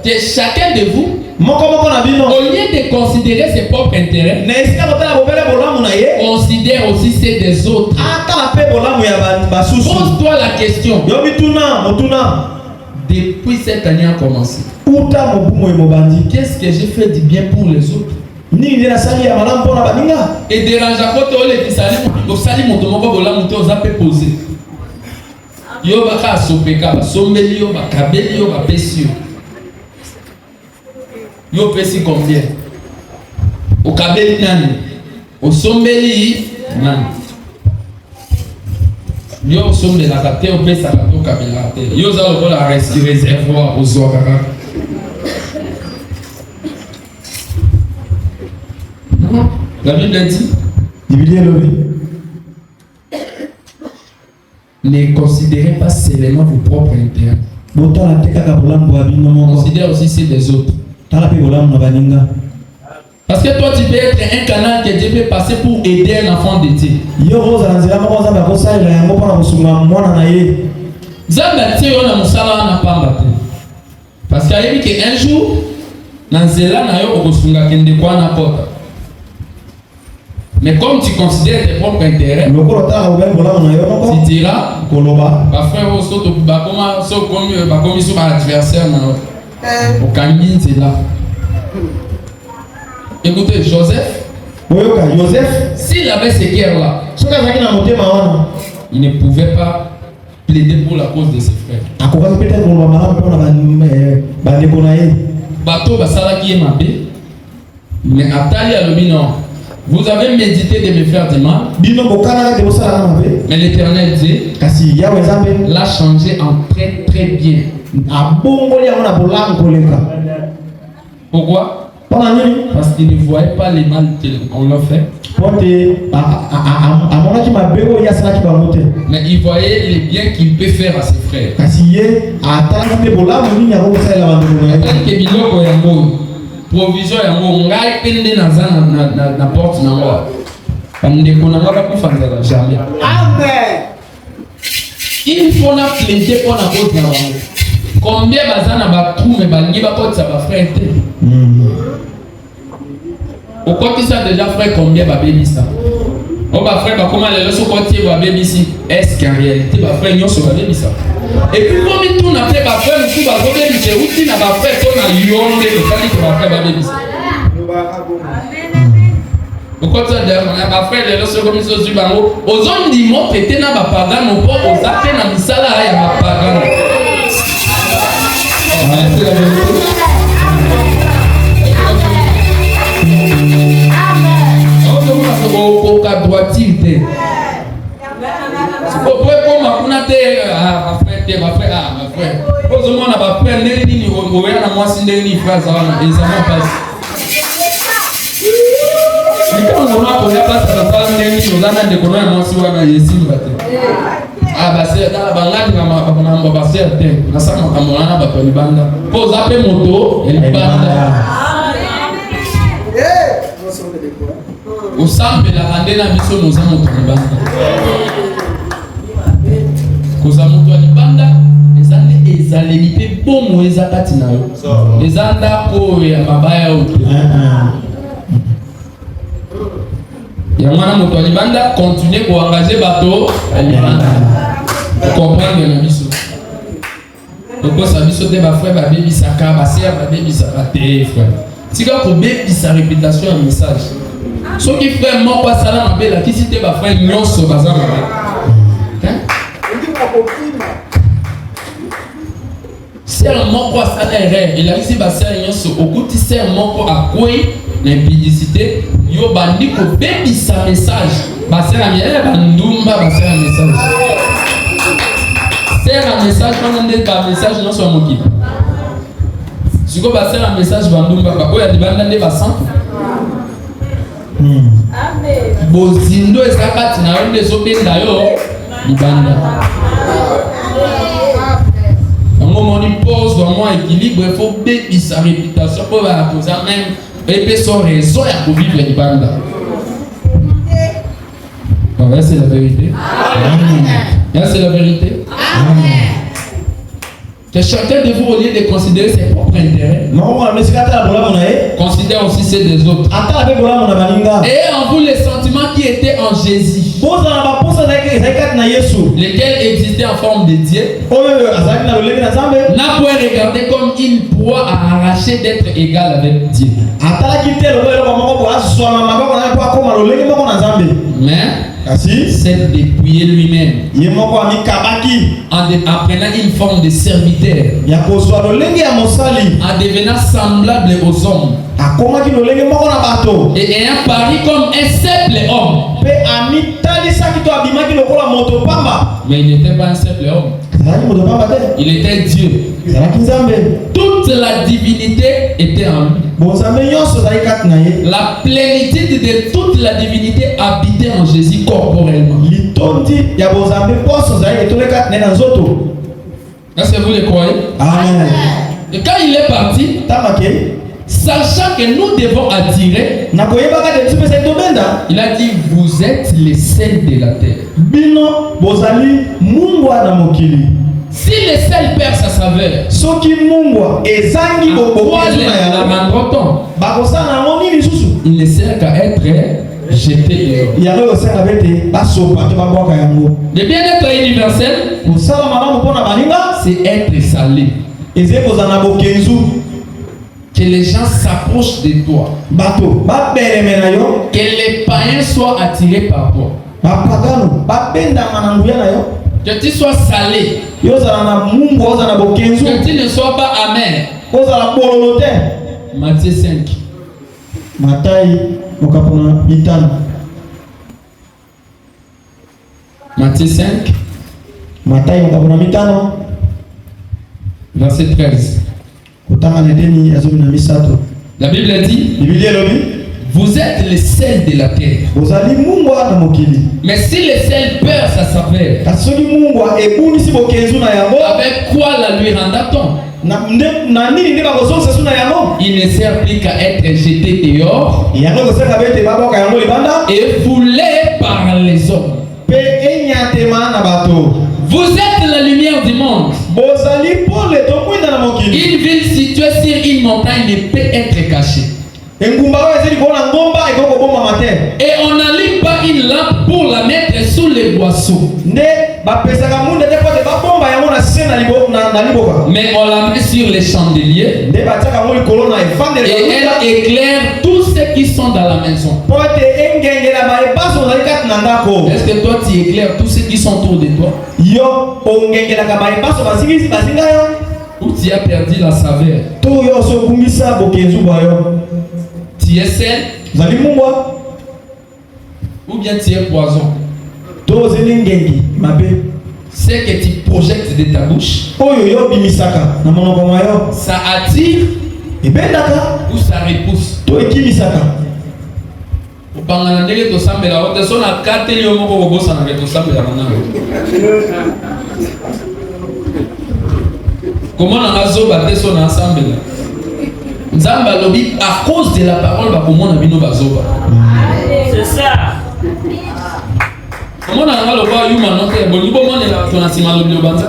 Que chacun de vous, au lieu de considérer ses propres intérêts, considère aussi ceux des autres. Pose-toi la question. Depuis cette année a commencé, qu'est-ce que j'ai fait du bien pour les autres? Et dérange à côté les qui salit mon tomo bola monter aux appels posés. Yo baka sopeka, sombeli yo bakabeli yo bapesio. Yo pesi combien? Au kabeli nani? Au sombeli nani? Yo sombeli la kate au pesa kato kabeli la kate. Yo za lo la réservoir aux zoakaka. La Bible dit. Ne considérez pas seulement vos propres intérêts. Considère aussi ceux des autres. Parce que toi tu peux être un canal que Dieu peut passer pour aider un enfant de Dieu. Parce qu'il y a eu qu'un jour, dans Zéla, mais comme tu considères tes propres intérêts, tu diras, écoutez, Joseph, s'il avait ces guerres-là, il ne pouvait pas plaider pour la cause de ses frères. Bateau basala qui est mabé, mais Atali a le non. Vous avez médité de me faire du mal, mais l'Éternel dit, l'a changé en très très bien. Pourquoi? Parce qu'il ne voyait pas les mal qu'on leur fait. Mais il voyait les biens qu'il peut faire à ses frères. Provision ya ngo ngai pende na porte na ngo. Ndeko na ngaba kufanza jamais. Amen. Il faut na plaider pour la cause na ngo. Combien bazana ba tout mais bangi ba porte ba frère té. Au côté ça déjà frère combien ba baby ça. On ba frère ba comment les leçons côté ba baby si est-ce qu'en réalité ba frère nyo so ba baby ça. Et puis comme tout n'a fait ba frère tout ba baby c'est outil na ba frère to na yonde le fali que ba frère ba baby ça. Au côté de ba frère les leçons comme ça sur bango aux hommes di mo pété na ba pagan au port aux até na misala ya ba pagan. C'est la vérité. Au cas droitive. Au point comme ma frère, ma frère. Posez-moi ma frère, n'est-ce pas? Vous voyez, moi, si n'est pas ça, et ça m'a passé. Quand on a posé la place, on a des colonnes, moi, si on a des signes. Ah, bah, c'est dans la bangade, on a passé à terre. On a ça, on a battu les bandes. Pose à peu moto, et les bandes. Au sample la randée na biso nous avons notre banda. Koza moto alibanda ezaleli bomo ezakati na yo. Ezanda ko ya mabaya oto. Ya mwana moto alibanda continuer ko engager bato alibanda. Comprendre na biso. Donc ça biso te ba frère ba baby saka ba sœur ba baby saka te frère. Tika ko baby sa réputation un message. Ce qui fait moi pas ça là ma qui si te ba frère nyonso bazana. sœur moko asala erreur il a ici ba sœur nyonso okuti sœur moko akwei na impudicité yo bandi ko bebisa message ba sœur amie ba ndumba ba sœur message sœur message quand on dit ba message non so moki siko ba sœur message ba ndumba ba oya di banda nde ba centre amen bozindo ezakati na yo ndezo benda yo libanda. On pose vraiment équilibre, il faut baisser sa réputation pour la cause même et puis son raison pour vivre les bandes. C'est la vérité. C'est la vérité. Que chacun de vous, au lieu de considérer ses propres intérêts, considère aussi ceux des autres. Et en vous les sentiments qui étaient en Jésus, lesquels existaient en forme de Dieu, n'a pas regardé comme une proie à arracher d'être égal avec Dieu. Mais c'est dépouiller lui-même en apprenant une forme de serviteur, en devenant semblable aux hommes et ayant paru comme un simple homme. Mais il n'était pas un simple homme, il était Dieu. Toute la divinité était en lui. La plénitude de toute la divinité habitait en Jésus corporellement. Est-ce que vous le croyez? Amen. Et quand il est parti, sachant que nous devons attirer, il a dit, vous êtes les sels de la terre. Si le sel perd sa saveur, il ne sert qu'à être jeté dehors. Le bien-être universel, c'est être salé. Que les gens s'approchent de toi. Que les païens soient attirés par toi. Que tu sois salé. Que tu ne sois pas amer. Matthieu 5. Matthieu 5. Verset 13. La Bible dit, vous êtes le sel de la terre. Mais si le sel perd sa saveur, avec quoi la lui rendra-t-on? Il ne sert plus qu'à être jeté dehors et foulé par les hommes. Vous êtes la lumière du monde. Une ville située sur une montagne ne peut être cachée. Et on n'allume pas une lampe pour la mettre sous les boisseaux. Mais on la met sur les chandeliers. Et elle éclaire tous ceux qui sont dans la maison. Est-ce que toi tu éclaires tous ceux qui sont autour de toi? Ou tu as perdu la saveur? Tu es sel? Ou bien tu es poison? Ce que tu projettes de ta bouche, ça attire ou ça repousse. Comment on a zoba son ensemble? Nzamba lobi à cause de la parole va comment on a bino bazoba. C'est ça. Comment on a le voir humain non que bon niveau mon est ton asima lobi banza.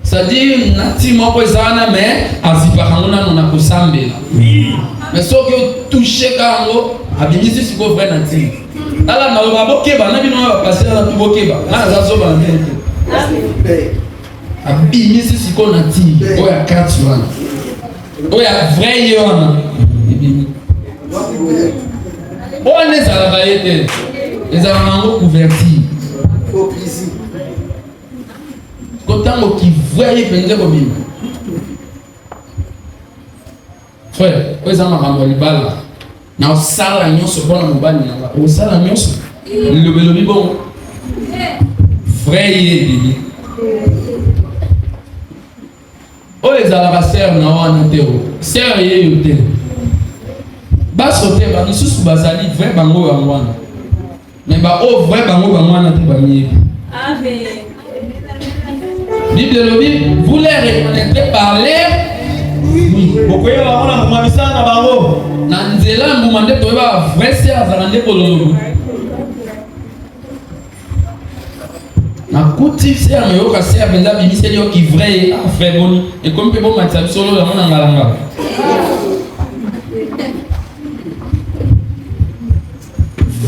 C'est-à-dire nati moko ezana mais azipakangona nona kosambela. Mais sauf que toucher kango abimisi siko vrai nati. Ala na loba bokeba na bino ba passer na bokeba. Na zazoba na abimisi siko nati oya kati wana oya vrai yona on est à la variété les avons couverti Autant qui voyait penser comme il. Frère, vous avez un libala. Na osala nyonso bona mobali nanga. Osala nyonso. Le bon. Frère yébi. Oh les alabasser na wana tero. Sœur yébi. Ba sauter ba misusu bazali vrai bango wana. Mais ba o vrai bango wana te ba mi. Amen. Bible le dit, vous les reconnaîtrez par l'air. Oui. Pourquoi il y a un mamisa na bango? Nanzela mbumande to ba vrai c'est azalande kololo. Na kuti c'est un yo ka c'est abenza bimiseli yo ki vrai a fait boni et comme pe bon matsa solo la mona ngalanga.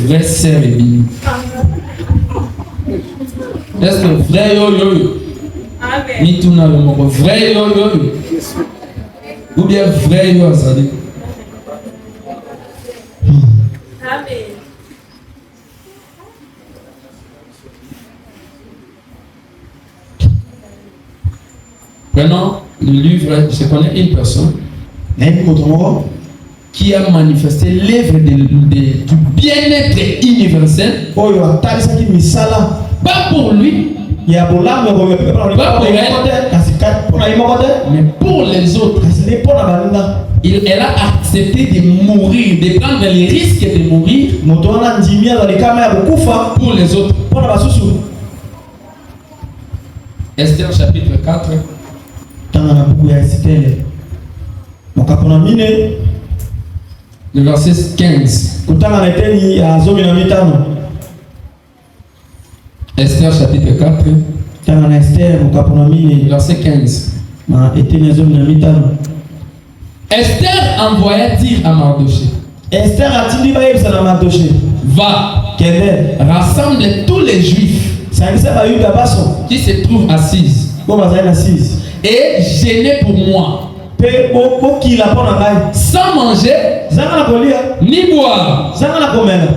Vrai c'est bini. Est-ce que vrai yo yo? Amen. Ni tout na le vrai yo yo. Ou bien vrai yo azali. Amen. Prenons le livre, je connais une personne qui a manifesté l'œuvre du bien-être universel. Pas pour lui, pas pour elle, mais pour les autres. Elle a accepté de mourir, de prendre les risques de mourir pour les autres. Esther chapitre 4. Le verset 15. Esther chapitre 4. Verset 15. Esther envoya dire à Mardoché. Va, rassemble tous les juifs qui se trouvent assises et gênez pour moi, sans manger ni boire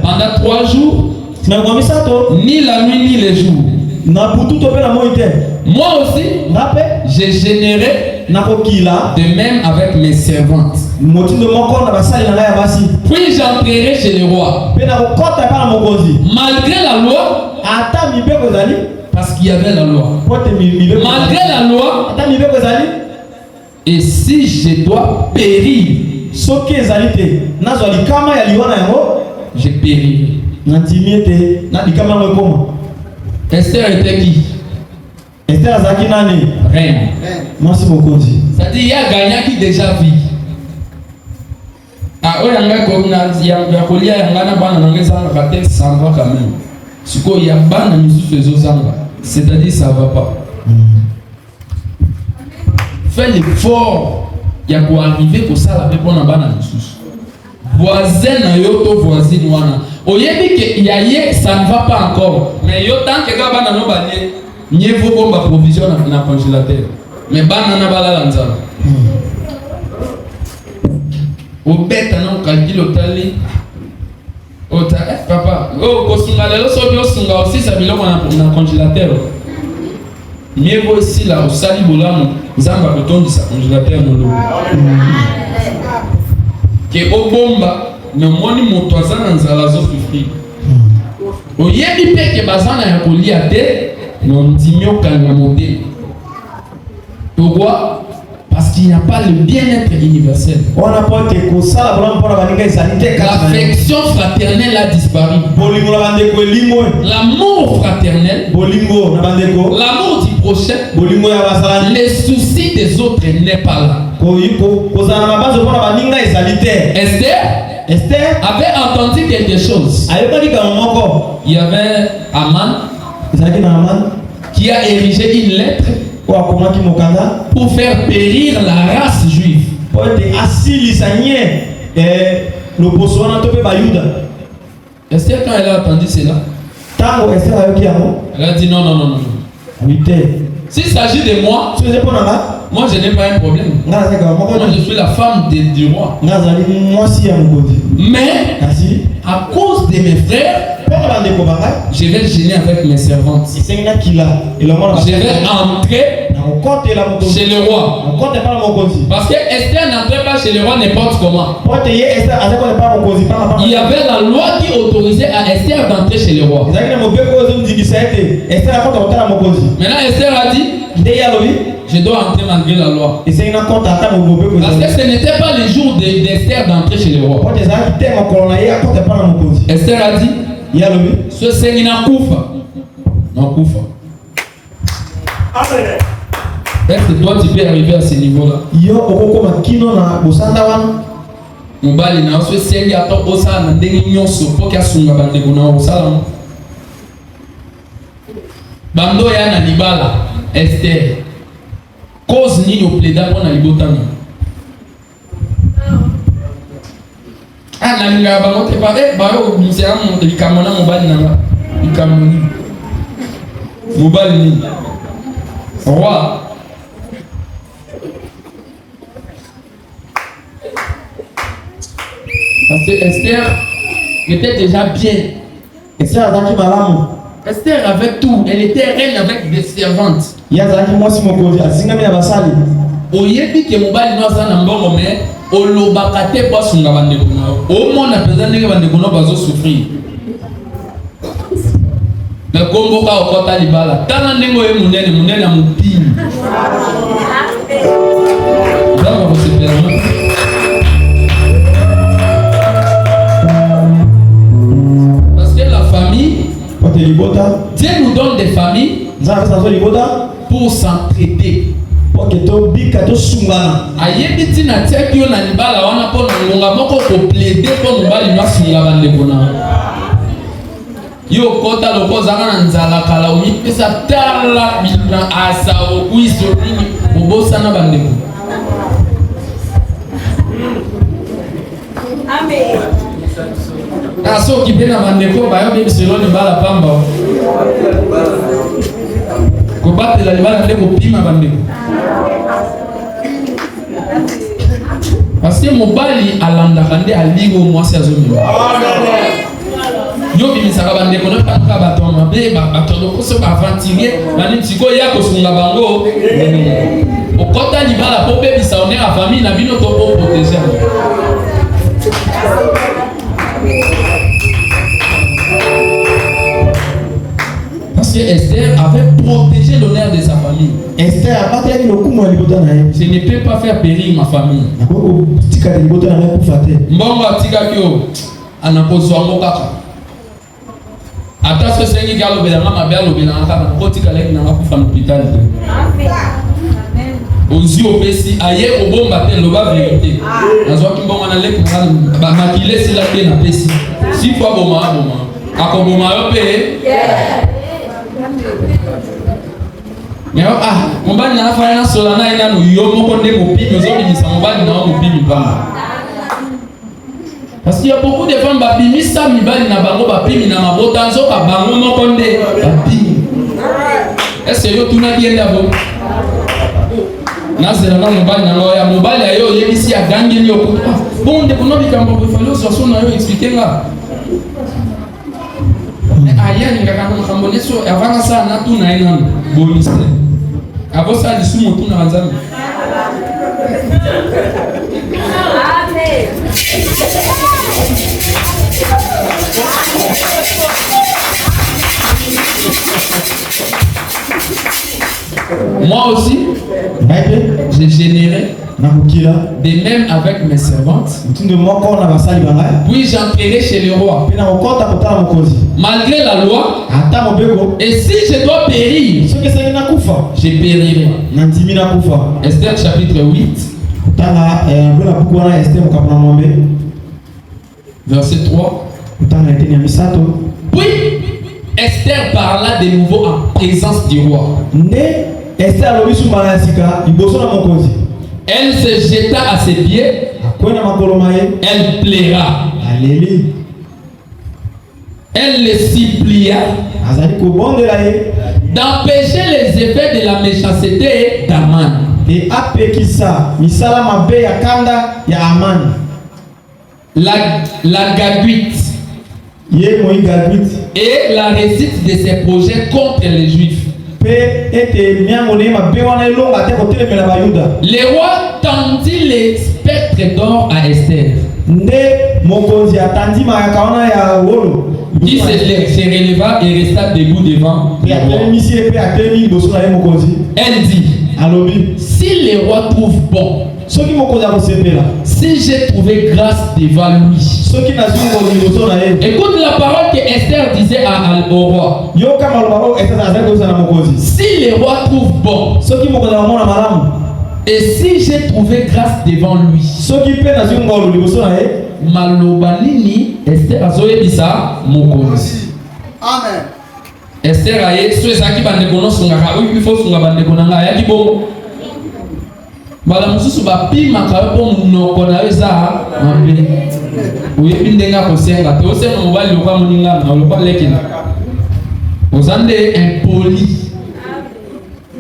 pendant 3 jours, ni la nuit ni les jours. Moi aussi, je gênerai de même avec mes servantes. Puis j'entrerai chez le roi. Malgré la loi, parce qu'il y avait la loi. Malgré la loi, et si je dois périr, je périrai. Esther était qui? Esther azaki nani? Reine. Merci beaucoup. C'est-à-dire il y a gagnant qui déjà vit. Ah, on a un colia et on a bana n'angeza na tête ça va quand même. Ce qu'il y a bana misusu ezozanga. C'est-à-dire ça va pas. Fais l'effort ya ko arriver pour ça la pour na bana misusu. Voisin na yo to voisine wana. Oyebi que yaye ça ne va pas encore. Mais yo tant que bana no banie, nie faut bomba provision na congélateur. Mais bana na bala lanzala. Au bête non calcul otali. Ota papa, oh kosunga lelo so bio sunga aussi ça biloko na congélateur. Mieux vaut ici là au sali bolamu, zamba beton sa congélateur no lo. Que au bomba me moni moto azana nzala zo souffrir. Oyebi pe ke bazana ya kolia te, non dimio kanga modé. Pourquoi? Parce qu'il n'y a pas le bien-être universel. L'affection fraternelle a disparu. L'amour fraternel, l'amour du prochain, les soucis des autres n'est pas là. Esther avait entendu quelque chose. Il y avait Aman qui a érigé une lettre pour faire périr la race juive. Esther, quand elle a entendu cela, elle a dit non. S'il s'agit de moi, moi je n'ai pas un problème. Moi je suis la femme du roi. Mais à cause de mes frères, Je vais gêner avec mes servantes. Je vais entrer chez le roi. Parce que Esther n'entrait pas chez le roi n'importe comment. Il y avait la loi qui autorisait à Esther d'entrer chez le roi. Maintenant Esther a dit, je dois entrer malgré la loi. Parce que ce n'était pas le jour d'Esther d'entrer chez le roi. Esther a dit, ce Seigneur n'a koufa. Est-ce que toi tu peux arriver à ce niveau-là? Mobali na so sengi ato osala ndenge nyonso po kya sunga bandeko na osala. Bando ya na libala Esther. Cause ni au plaida pour na libotami. Ah na linga ba mote ba yo musera mo likamona mobali na likamoni. Mobali ni. Roi. Parce que Esther était déjà bien. Esther avait tout. Elle était reine avec des servantes. Oyebi ke mobali no sana mbongo me olobaka te po sunga bandeko na o mona peza ndenge bandeko no bazo souffrir. Na kombo ka okota libala. Tana ndenge oye munene na mupini. Ndaba ko sepelama. Dieu nous donne des familles pour s'entraider. Ayebi tina teki yo na libala wana po ngonga moko ko plaider po mobali no sunga bandeko na. Yo kota loko zanga na nzala kala omi pesa tala bilna asa okuiso nini obosa na bandeko. Amen. Aso kipena bandeko bayo bibi seloni bala pamba. Ko batela libala ndeko pima bandeko. Parce que mobali alanda kande aligo mwasi azomi. Yo bibi saka bandeko na paka bato mabe bato ko ba aventurer bani tiko ya ko sunga bango. Okota libala po bebi sa on est la famille na bino to po protéger. Parce que Esther avait protégé l'honneur de sa famille. Esther a pas dit le coup moi libota na ye. Je ne peux pas faire périr ma famille. Nako tika libota na ye kufa te. Mbongo tika kyo anakozwa ngo kaka. Ata ce sengi galo belanga mabelo belanga kaka ko tika leki na kufa na hôpital. Amen. Ozi opesi aye obomba te loba vérité. Nazwa kimbongo na leki ba makile sila te na pesi. Si fois boma. Akoboma yo pe. Mais mobali na fanya na sola na ina no yo moko nde mopimi ozobimisa mobali na mopimi pamba. Parce qu'il y a beaucoup de femmes babimisa mibali na bango bapimi na mabota nzoka bango moko nde bapimi. Est-ce que yo tuna dienda bo? Nazela na mobali na loya mobali ayo yebisi agangi ni okuta. Bon de kono bikambo ko falo so na yo expliquer nga. Aya ngaka kama kamboneso avanga sana tu na ina bonus. Abo sa di sumo tu na nzambe. Amen. Moi aussi, j'ai généré de même avec mes servantes. Puis j'entrerai chez le roi. Malgré la loi, et si je dois périr, je périrai. Esther chapitre 8, verset 3. Puis Esther parla de nouveau en présence du roi. Elle se jeta à ses pieds. Elle plaira. Elle le supplia d'empêcher les effets de la méchanceté d'Aman. La Gaguite et la réussite de ses projets contre les Juifs. Le roi tendit les spectres d'or à Esther, qui se releva et resta debout devant le roi. Elle dit, si le roi trouve bon, si j'ai trouvé grâce devant lui. Écoute la parole que Esther disait au roi. Si le roi trouve bon, et si j'ai trouvé grâce devant lui, malobanini Esther azoyebisa mokonzi. Amen. Esther aye so ezaki bandeko nyonso ngaka oyo ifo sunga bandeko na ngai ayaki bongo. Bala mosusu bapimaka yo mpo monoko na yo eza mabe. Oyebi ndenge akosenga te osenga mobali lokwa moningana na lokwa lekena. Oza nde impoli.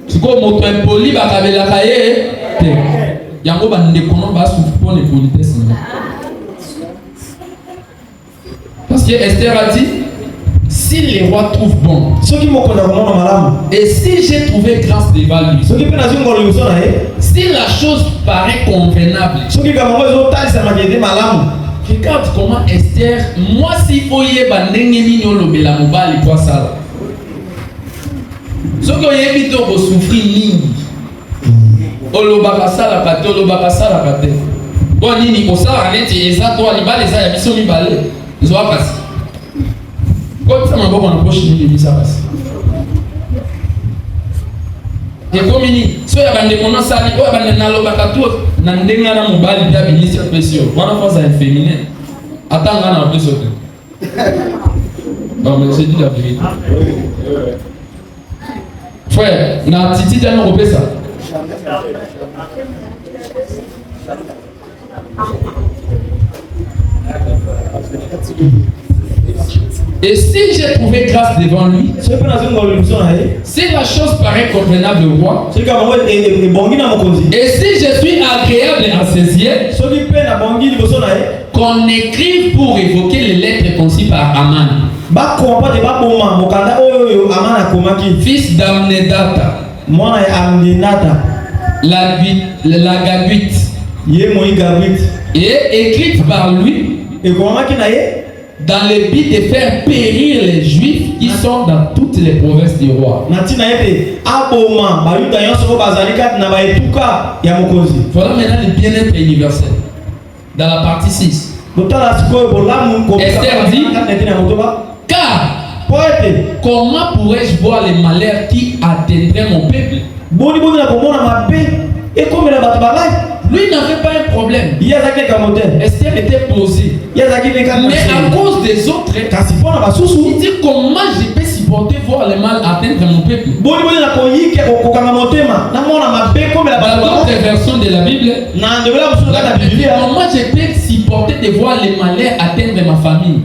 Sikoyo moto impoli bakabelaka ye te. Yango bandeko no basufu mpo na impolitesse na. Parce que Esther a dit, si le roi trouve bon, et si j'ai trouvé grâce devant lui, si la chose paraît convenable, regarde comment Esther, moi si oye bandengeni nyolobela mobali kwa sala. Soki oyebi to ko souffrir nini. Olobaka sala kate, olobaka sala kate. Bon nini osala neti eza to libale eza ya biso mibale. Zoa kasi. Quand ça m'a bon on approche de lui ça passe. Et comme ni so ya bande kono sali o bande na lobaka to na ndenga na mobali bia binisi pression. Wana fois ça féminin. Attends na plus sauter. Non mais c'est dit la vérité. Frère, na titi tellement repé ça. Et si j'ai trouvé grâce devant lui, si la chose paraît convenable au roi, et si je suis agréable à ses yeux, qu'on écrive pour évoquer les lettres conçues par Aman, fils d'Amnedata, la Gaguite, et écrite par lui, dans le but de faire périr les Juifs qui sont dans toutes les provinces du roi. Voilà maintenant le bien-être universel. Dans la partie 6. Esther dit, car comment pourrais-je voir les malheurs qui atteindraient mon peuple? Lui n'avait pas un problème. Esther était posée. Mais à cause des autres, il dit comment je peux supporter voir le mal atteindre mon peuple. Dans d'autres versions de la Bible, comment je peux supporter de voir le malheur atteindre ma famille.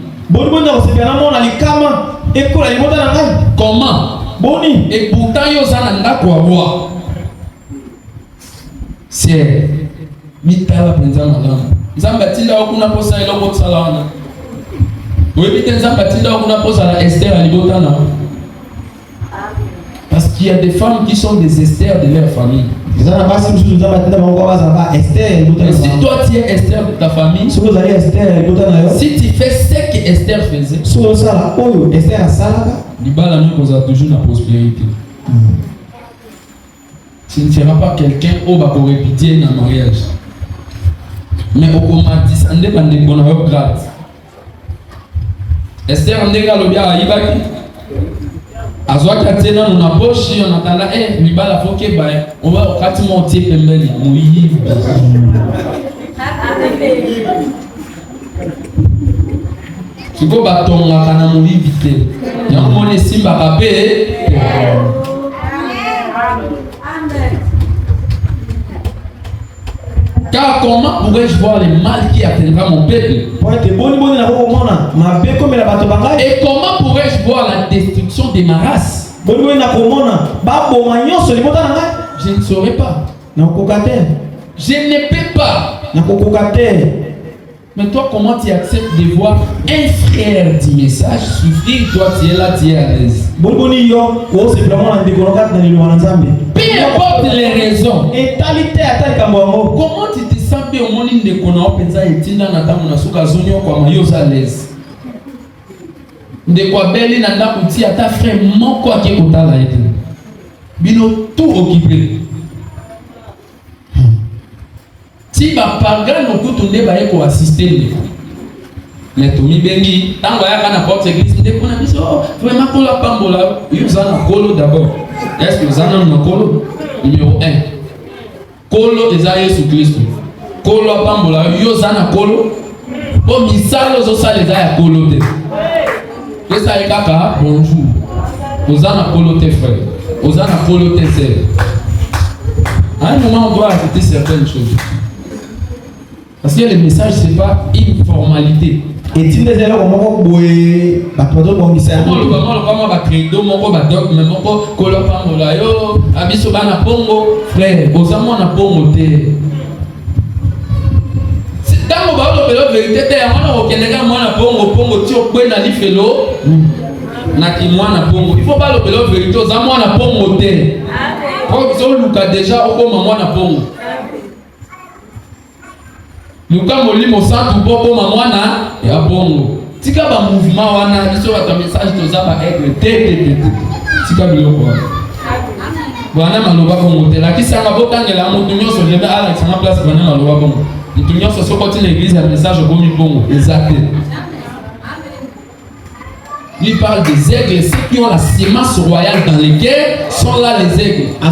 Comment? Et pourtant, il y a roi. C'est mitala penza malamu. Nzamba tinda okuna posa eloko tsala wana. Oyebi te nzamba tinda okuna posa la Esther alibotana. Parce qu'il y a des femmes qui sont des Esther de leur famille. Et si toi tu es Esther de ta famille, si tu fais ce que Esther faisait, libala nous cause toujours la prospérité. Tu ne seras pas quelqu'un au bas pour répéter dans le mariage. Mais au commentaire, ça ne dépend de ton grade. Esther, on décale le bien à Ibaki. À soit qu'il y a dans la poche, on attend là, il va la foquer, on va au quartier monter, pembeli, mouiller. Tu peux battre ton kana mouiller vite. Il y a un moment ici, va rappeler. Car comment pourrais-je voir le mal qui atteindra mon peuple? Et comment pourrais-je voir la destruction de ma race? Je ne saurais pas. Je ne peux pas. Mais toi, comment tu acceptes de voir un frère du message souffrir? Toi, tu es là, tu es à l'aise. Peu importe les raisons. Comment tu te sens bien au monde de Konao Penza et Tina Natamu Nasuka Zonyo kwa mayosa à l'aise? De quoi belle nanda kuti à ta frère mon quoi qui est au tala et bino tout occupé. Si ba pagan no kutunde ba eko assister mais to mi bengi tango ya kana porte église nde kona biso vraiment ko la pambola yuzana kolo d'abord. Est-ce que vous en avez un kolo? Numéro 1. Kolo eza Yesu Christo. Kolo pambola yuzana kolo. Po misalo zo sale za ya kolo te. Esa kaka bonjour. Ozana kolo te frère. Ozana kolo te sœur. À un moment on doit ajouter certaines choses. Parce que le message, ce n'est pas une formalité. Et tu ne sais pas comment on va créer deux mots, mais frère, na pongo te. Dans le vérité, il faut pas le vérité, aux amours na pongo te. Déjà, au moment na pongo. Nous comme molimo santu boko mamwana ya bongo. Tika ba mouvement wana biso ba message toza ba aigle te. Tika biloko. Bwana maloba ko motela kisanga botangela mutu nyonso lebe ala kisanga place bwana maloba bongo. Mutu nyonso soko ti l'église ya message bomi bongo exact. Il parle des aigles, ceux qui ont la sémence royale dans les guerres sont là les aigles. Et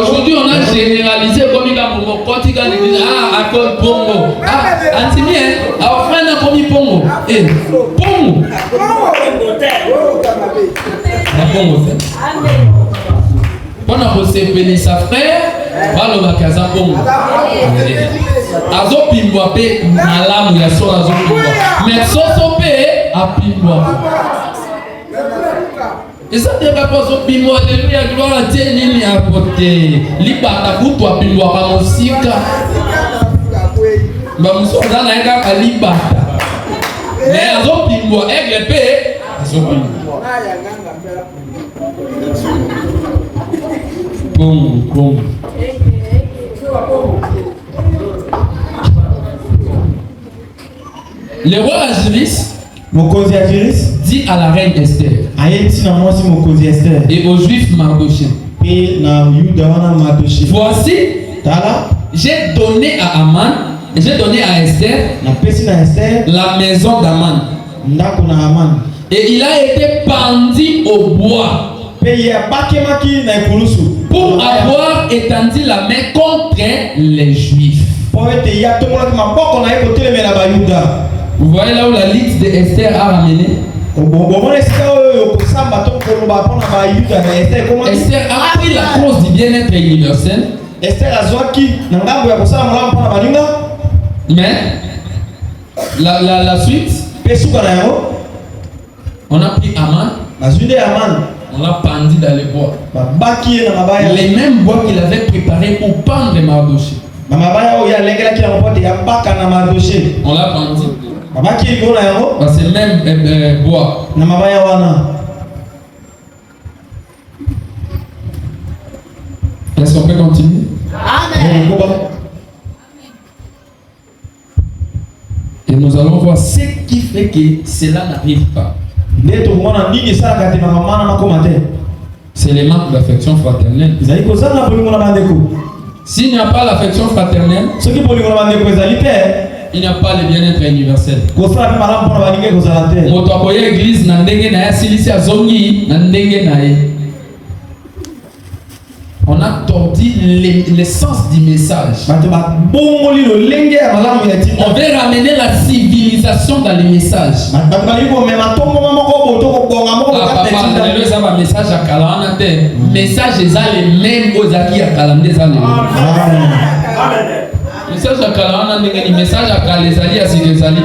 aujourd'hui on a généralisé comme il a Bongo, quand il a l'église, à cause Bongo. Antimien, à offrir un comme Bongo. Et Bongo. Pendant que c'est béni sa frère, va le bakaza Bongo. Azo pimbwa pe malamu ya so azo pimbwa mais soso pe a pimbwa et ça te va pas so pimbwa alléluia gloire à Dieu nini apote libata kutu a pimbwa ba musika ba musoza na eka libata mais azo pimbwa aigle pe azo pimbwa bon le roi Agiris dit à la reine Esther et aux juifs Mardoché, voici, j'ai donné à Aman, j'ai donné à Esther la maison d'Aman et il a été pendu au bois pour avoir étendu la main contre les juifs. Vous voyez là où la liste d'Esther a ramené. Esther a pris la cause du bien-être universel. Mais la suite, on a pris Aman. On l'a pendu dans les bois. Les mêmes bois qu'il avait préparés pour pendre Mardoché. On l'a pendu. C'est le même bois. Est-ce qu'on peut continuer? Amen. Et nous allons voir ce qui fait que cela n'arrive pas. C'est les manques d'affection fraternelle. S'il n'y a pas l'affection fraternelle, il n'y a pas le bien-être universel. On a tordu l'essence du message. On veut ramener la civilisation dans le message. Message à Kalana, message est les mêmes aux acquis à Kalana. Message à Kalana, message à Kalezali à Sidezali.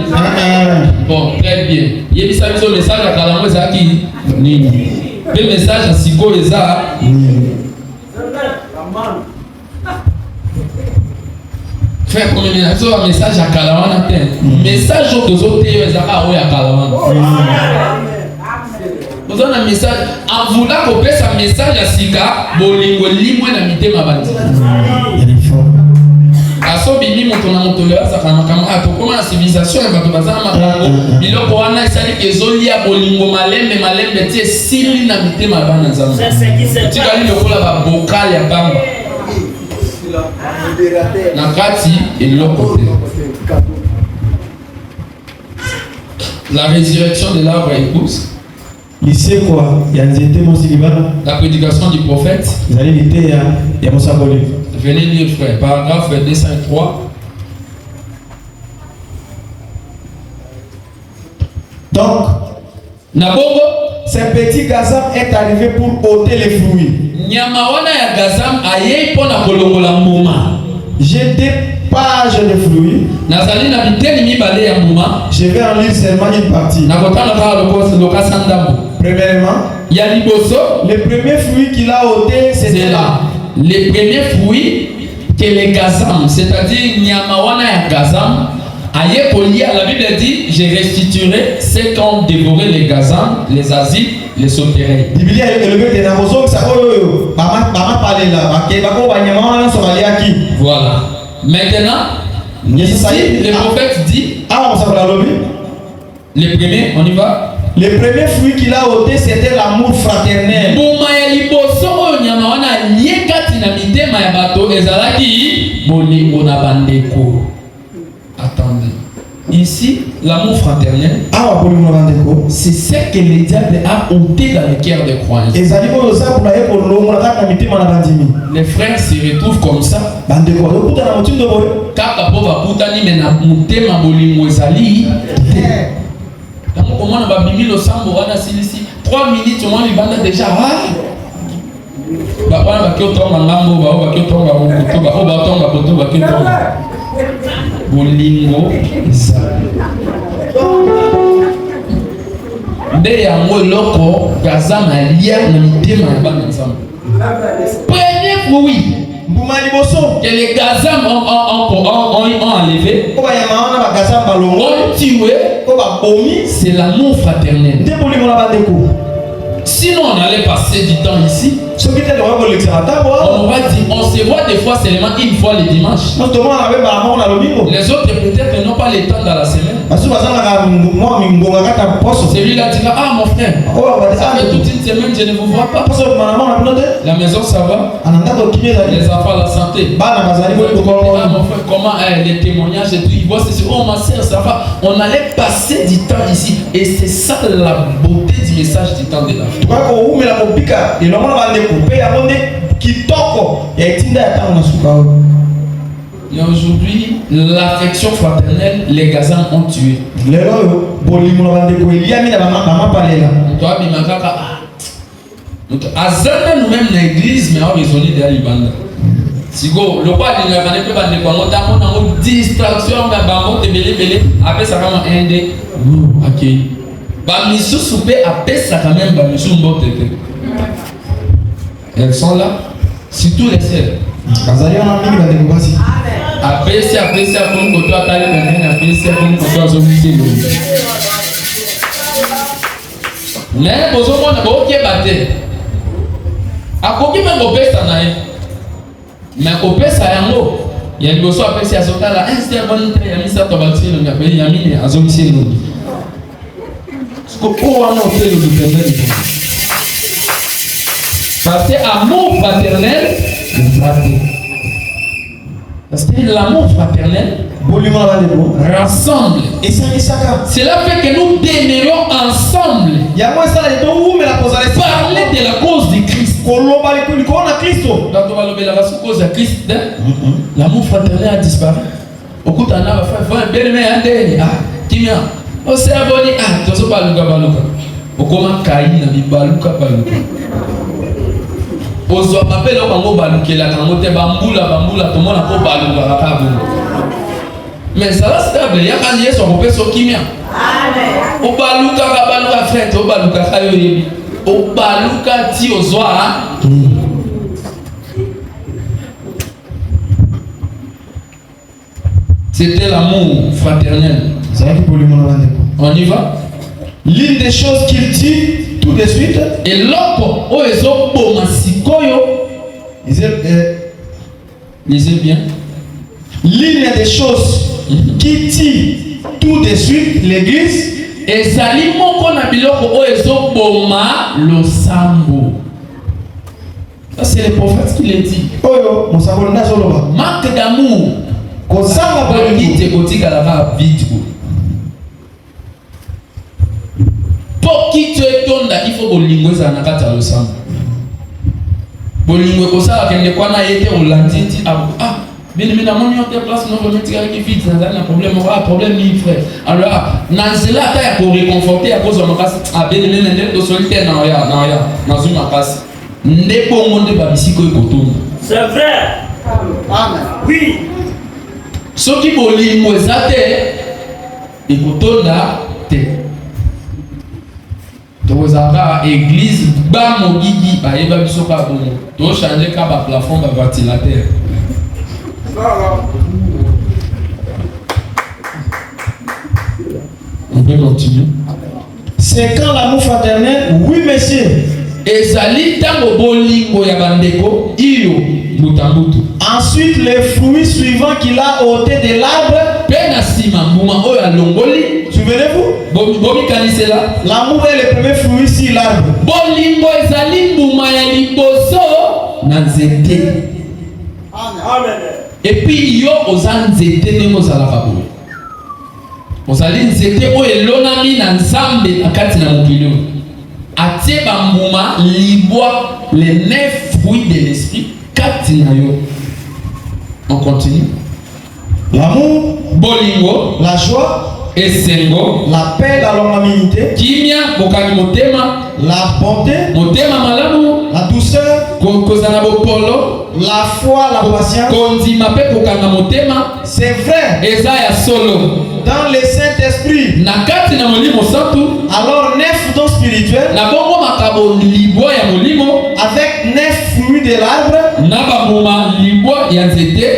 Bon, très bien. Il y a des messages à Kalana, aux acquis. Le message à Siko Eza. frère premier ministre un message à Kalawana message aux autres ezaka o ya Kalawana vous avez un message en voulant couper sa message à Sika bolingo limwe na mitema bandi aso bimi moto na moto leo saka makama to koma na civilisation ya bato bazana makango biloko wana esali kezolia bolingo malembe tie sili na mitema bana nzambe tikali lokola ba bokali ya bamba na kati eloko te. La résurrection de l'arbre épouse. Lycée quoi? Il y a nzete mon silibana. La prédication du prophète. Vous allez l'été ya mosaboli. Venez lire frère, paragraphe 203. Donc, Nabongo, ce petit gazam est arrivé pour ôter les fruits. Nyamawana ya gazam aye pona kolongola mbuma. J'ai des pages de fruits. Nazali na biteni mibale ya mbuma. Je vais en lire seulement une partie. Nakotana ka loka sandambo. Premièrement, ya liboso, le premier fruit qu'il a ôté, c'était là. Les premiers fruits que les gazam, c'est-à-dire nyamawana ya gazam, aye kolia, la Bible dit, je restituerai ceux qui ont dévoré les gazam, les asiles, les sauterelles. Biblia élevé de narozo ça mama parler là, bako banyama na somalia qui. Voilà. Maintenant, ici, le prophète dit, ah on s'appelle lobby. Les premiers, on y va. Le premier fruit qu'il a ôté, c'était l'amour fraternel. Buma ya liboso oyo nyama wana yekati na mitema ya bato ezalaki bolingo na bandeko. Attendez. Ici, l'amour fraternel, c'est ce que le diable a ôté dans le cœur des croyants. Les frères se retrouvent comme ça. Kaka pova putani mena mutema bolingo ezali. Comment on va bimi le sambo wana silisi 3 minutes au moins il banda déjà ba wana ba kyotonga ngambo ba kyotonga moto ba tonga poto ba kyotonga bolingo ezali nde yango eloko gazama lia na mitema ya bana nzambe. Premier fruit que les gazam ont enlevé, ont tué, c'est l'amour fraternel. Sinon on allait passer du temps ici. On va dire, on se voit des fois seulement une fois le dimanche. Les autres peut-être n'ont pas le temps dans la semaine. Celui-là dira, ah mon frère, ça fait toute une semaine je ne vous vois pas. La maison ça va? Les enfants la santé. Ah mon frère, comment les témoignages et tout, ils voient ceci, oh ma soeur ça va. On allait passer du temps ici. Et c'est ça la beauté du message du temps de la vie. Et aujourd'hui, l'affection fraternelle, les gazans ont tué. Azana nous-mêmes dans l'église, mais on raisonne de l'Ibanda. Si go, le roi de la vanne peut pas nous avons distraction, mais bango te belé, après ça va m'aider. Ok. Bamisou soupé après ça quand même bamisou mbote. Elles sont là, surtout les sœurs. Après ça comme que toi t'as les après ça comme que toi zombie. Mais bozo mona bo ke baté. Akoki même kopesa na ye. Mais kopesa yango. Ya liboso apesi azotala c'est bon très ami ça to batiri le ngabe ya mine azomisi no. Ko wana hôtel de Bendel. Parce que amour fraternel, parce que l'amour fraternel rassemble. Cela fait que nous demeurons ensemble. Parler de la cause de Christ. Quand on va la cause de Christ, l'amour fraternel a disparu. Au coup d'un an, il faut un bel aimé. Ah, qui vient? On s'est abonné. Ah, tu as baluka. Au comment Kaïn a mis baluka. Ozo appelle au bango balukela kangote bambula tout le monde a pas baluka rakabo. Mais ça va stable, ya kan yeso ko peso kimia. Amen. O baluka frère, o baluka kayo yebi. O baluka ti ozwa. C'était l'amour fraternel. On y va? L'une des choses qu'il dit tout de suite. Et l'autre, oh, ils ont beau masikoyo. Lisez bien. L'une des choses qui dit tout de suite l'église. Et Salimoko na biloko oh, ils ont beau ma lo sambo. Ça c'est le prophète qui le dit. Manque d'amour. Kosanga bolite kotika la ba vite. Pour qui tu es tonda, il faut bolingo za na kata lo sambo. Bolingo ko sala kende kwa na yete olanditi ah bien mais dans mon autre place non vraiment tirer qui vite ça un problème problème ni frère. Alors nanzela ta ya pour réconforter à cause de makasi ah bien mais nende to solitaire na ya na zuma makasi. Ndeko monde ba bisiko ekotonda. C'est vrai. Amen. Oui. Soki bolingo ezate ekotonda te. Tozaka église ba mogigi ba yeba biso ka bongo. To changer ka ba plafond ba ventilateur. On peut continuer. C'est quand l'amour fraternel, oui monsieur. Ezali tango bolingo ya bandeko iyo mutambutu. Ensuite les fruits suivants qu'il a ôté de l'arbre. Pena sima mbuma oyo alongoli. Souvenez-vous? Bomi kanisela. L'amour est le premier fruit sur l'arbre. Bolingo ezali mbuma ya liboso na nzete. Amen. Et puis yo oza nzete ndenge ozalaka boye. Ozali nzete oyo elonami na nzambe na kati na mokili. Atie bambuma libwa les 9 fruits de l'esprit kati na yo. On continue. L'amour, bolingo, la joie, esengo, la paix, la longanimité, kimia, bokali motema, la bonté, motema malamu, la douceur, kozana bopolo, la foi, la patience. konzima pe kokanga motema. C'est vrai. Eza ya solo. Dans le Saint-Esprit. Na kati na molimo santu. Alors 9 dons spirituels. Na bongo makabo libwa ya molimo. Avec 9 fruits de l'arbre. Na bambuma libwa ya nzete.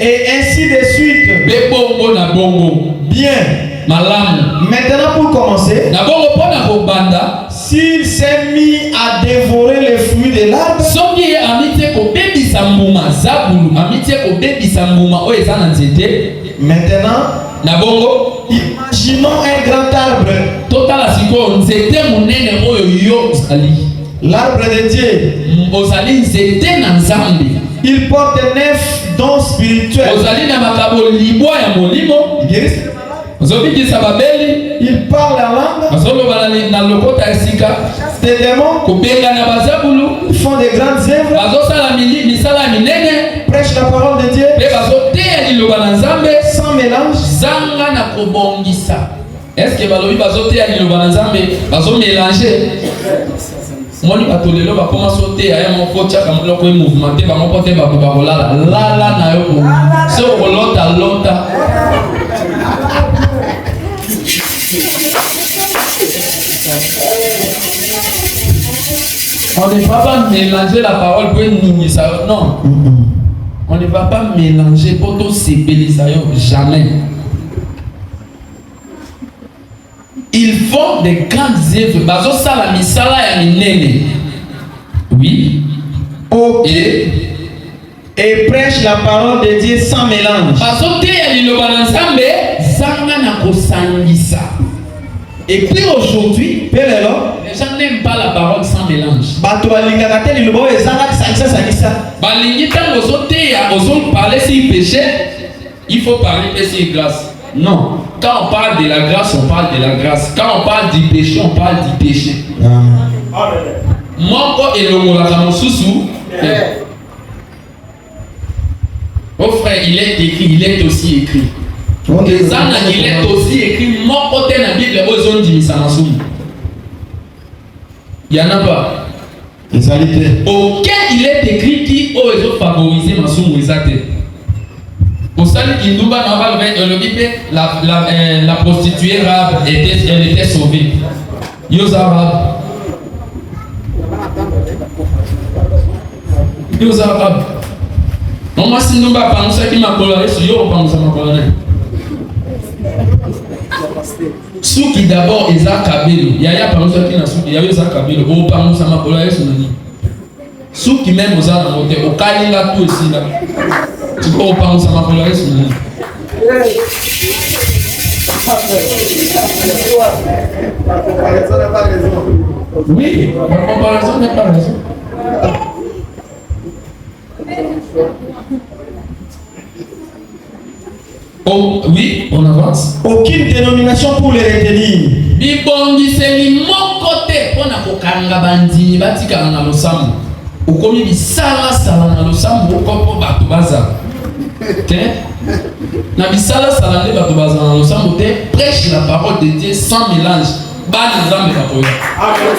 Et ainsi de suite. Be bongo na bongo. Bien. Malamu. Maintenant pour commencer. Na bongo pona kobanda. S'il s'est mis à dévorer les fruits de l'arbre. Soki amite ko bebisa mbuma zabulu. Amite ko bebisa mbuma o eza na nzete. Maintenant. Na bongo. Imaginons un grand arbre. Totala siko nzete munene oyo yo zali. L'arbre de Dieu. Ozali nzete na nzambe. Il porte 9 dons spirituels. Ozali na makabo libwa ya molimo. Ozobikisa babeli. Il parle en langue. Bazoloba na lokota esika. Des démons. Kobenga na bazabulu. Ils font des grandes œuvres. Bazosala misala minene. Prêche la parole de Dieu. Pe bazoteya liloba na nzambe sans mélange. Zanga na kobongisa. Est-ce que balobi bazoteya liloba na nzambe bazo mélanger? Moni batolelo ba commence oteya ya moko tiaka moloko e mouvement te ba moko te ba kolala lala na yo ko. So kolota lota. On ne va pas mélanger la parole pour nous ça. Non. On ne va pas mélanger pour tout s'ébelliser jamais. Ils font des grandes œuvres. Bazo sala misala ya minene. Oui. Et prêche la parole de Dieu sans mélange. Bazo te ya liloba na nzambe zanga na kosangisa. Et puis aujourd'hui, les gens n'aiment pas la parole sans mélange. Balingi tango zoteya ozo parler sur péché, il faut parler sur grâce. Non. Quand on parle de la grâce, on parle de la grâce. Quand on parle du péché, on parle du péché. Moko elongola mosusu. Oh frère, il est écrit, il est aussi écrit. Les ânes, il est aussi écrit mon côté dans la Bible aux zones d'Imisanasum. Il n'y en a pas. Auquel il est écrit qui ont favorisé Masum Wizate. Pour ça, la prostituée arabe elle était sauvée. Yos arabes. Yos arabes. Non, moi, si nous ne parlons pas, qui m'a coloré, c'est yo, on parle de ma colorée. Souki d'abord eza kabelo. Yaya pangosa ki na souki yaya eza kabelo. O pangosa makola yesu nani. Souki même oza na mote o kalinga tout ici là. Tu peux o pangosa makola yesu nani. Oui, la comparaison n'est pas raison. Oh, oui, on avance. Aucune dénomination pour les retenir. Bibongiseli mon côté pour na kokanga bandini batika na losambo. Ukomi bisala sala na losambo ko bato baza. Te na bisala sala nde bato baza na losambo te prêche la parole de Dieu sans mélange. Ba nzambe bakoya. Amen.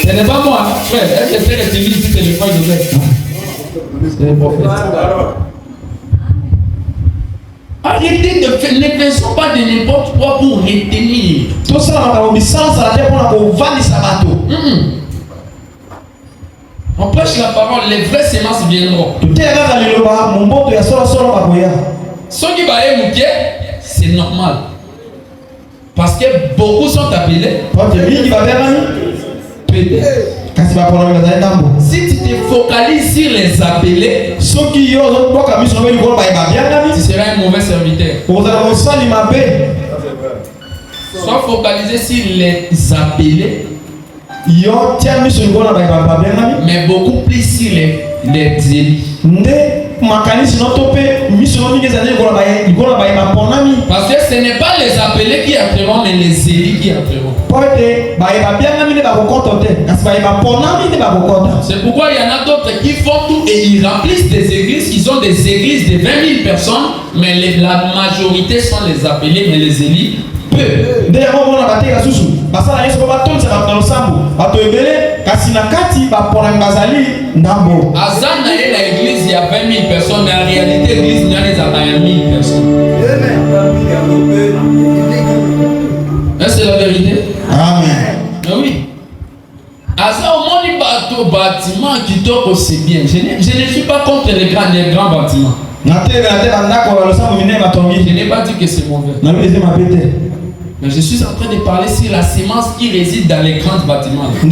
Ce n'est pas moi, frère. Est-ce que c'est que tu lis sur téléphone Joseph? C'est le prophète. Arrêtez de faire, ne faisons pas de n'importe quoi pour retenir. Tout ça, on a ça, ça dépend de vendre sa bateau. On prêche la parole, les vraies semences viendront. Ceux qui baillent c'est normal. Parce que beaucoup sont appelés. Si tu te focalises sur les appelés, tu seras un mauvais serviteur. Sois focalisé sur les appelés, mais beaucoup plus sur les élus. Parce que ce n'est pas les appelés qui entreront, mais les élus qui entreront. C'est pourquoi il y en a d'autres qui font tout et ils remplissent des églises. Ils ont des églises de 20 000 personnes, mais la majorité sont les appelés, mais les élus peu. Azana et l'église, il y a 20 000 personnes, mais en réalité, l'église, il y a 20 000 personnes. C'est la vérité. Amen. Mais oui. Asa au monde bateau bâtiment qui toque aussi bien. Je ne suis pas contre les grands bâtiments. Je n'ai pas dit que c'est mauvais. Mais je suis en train de parler sur la sémence qui réside dans les grands bâtiments. Et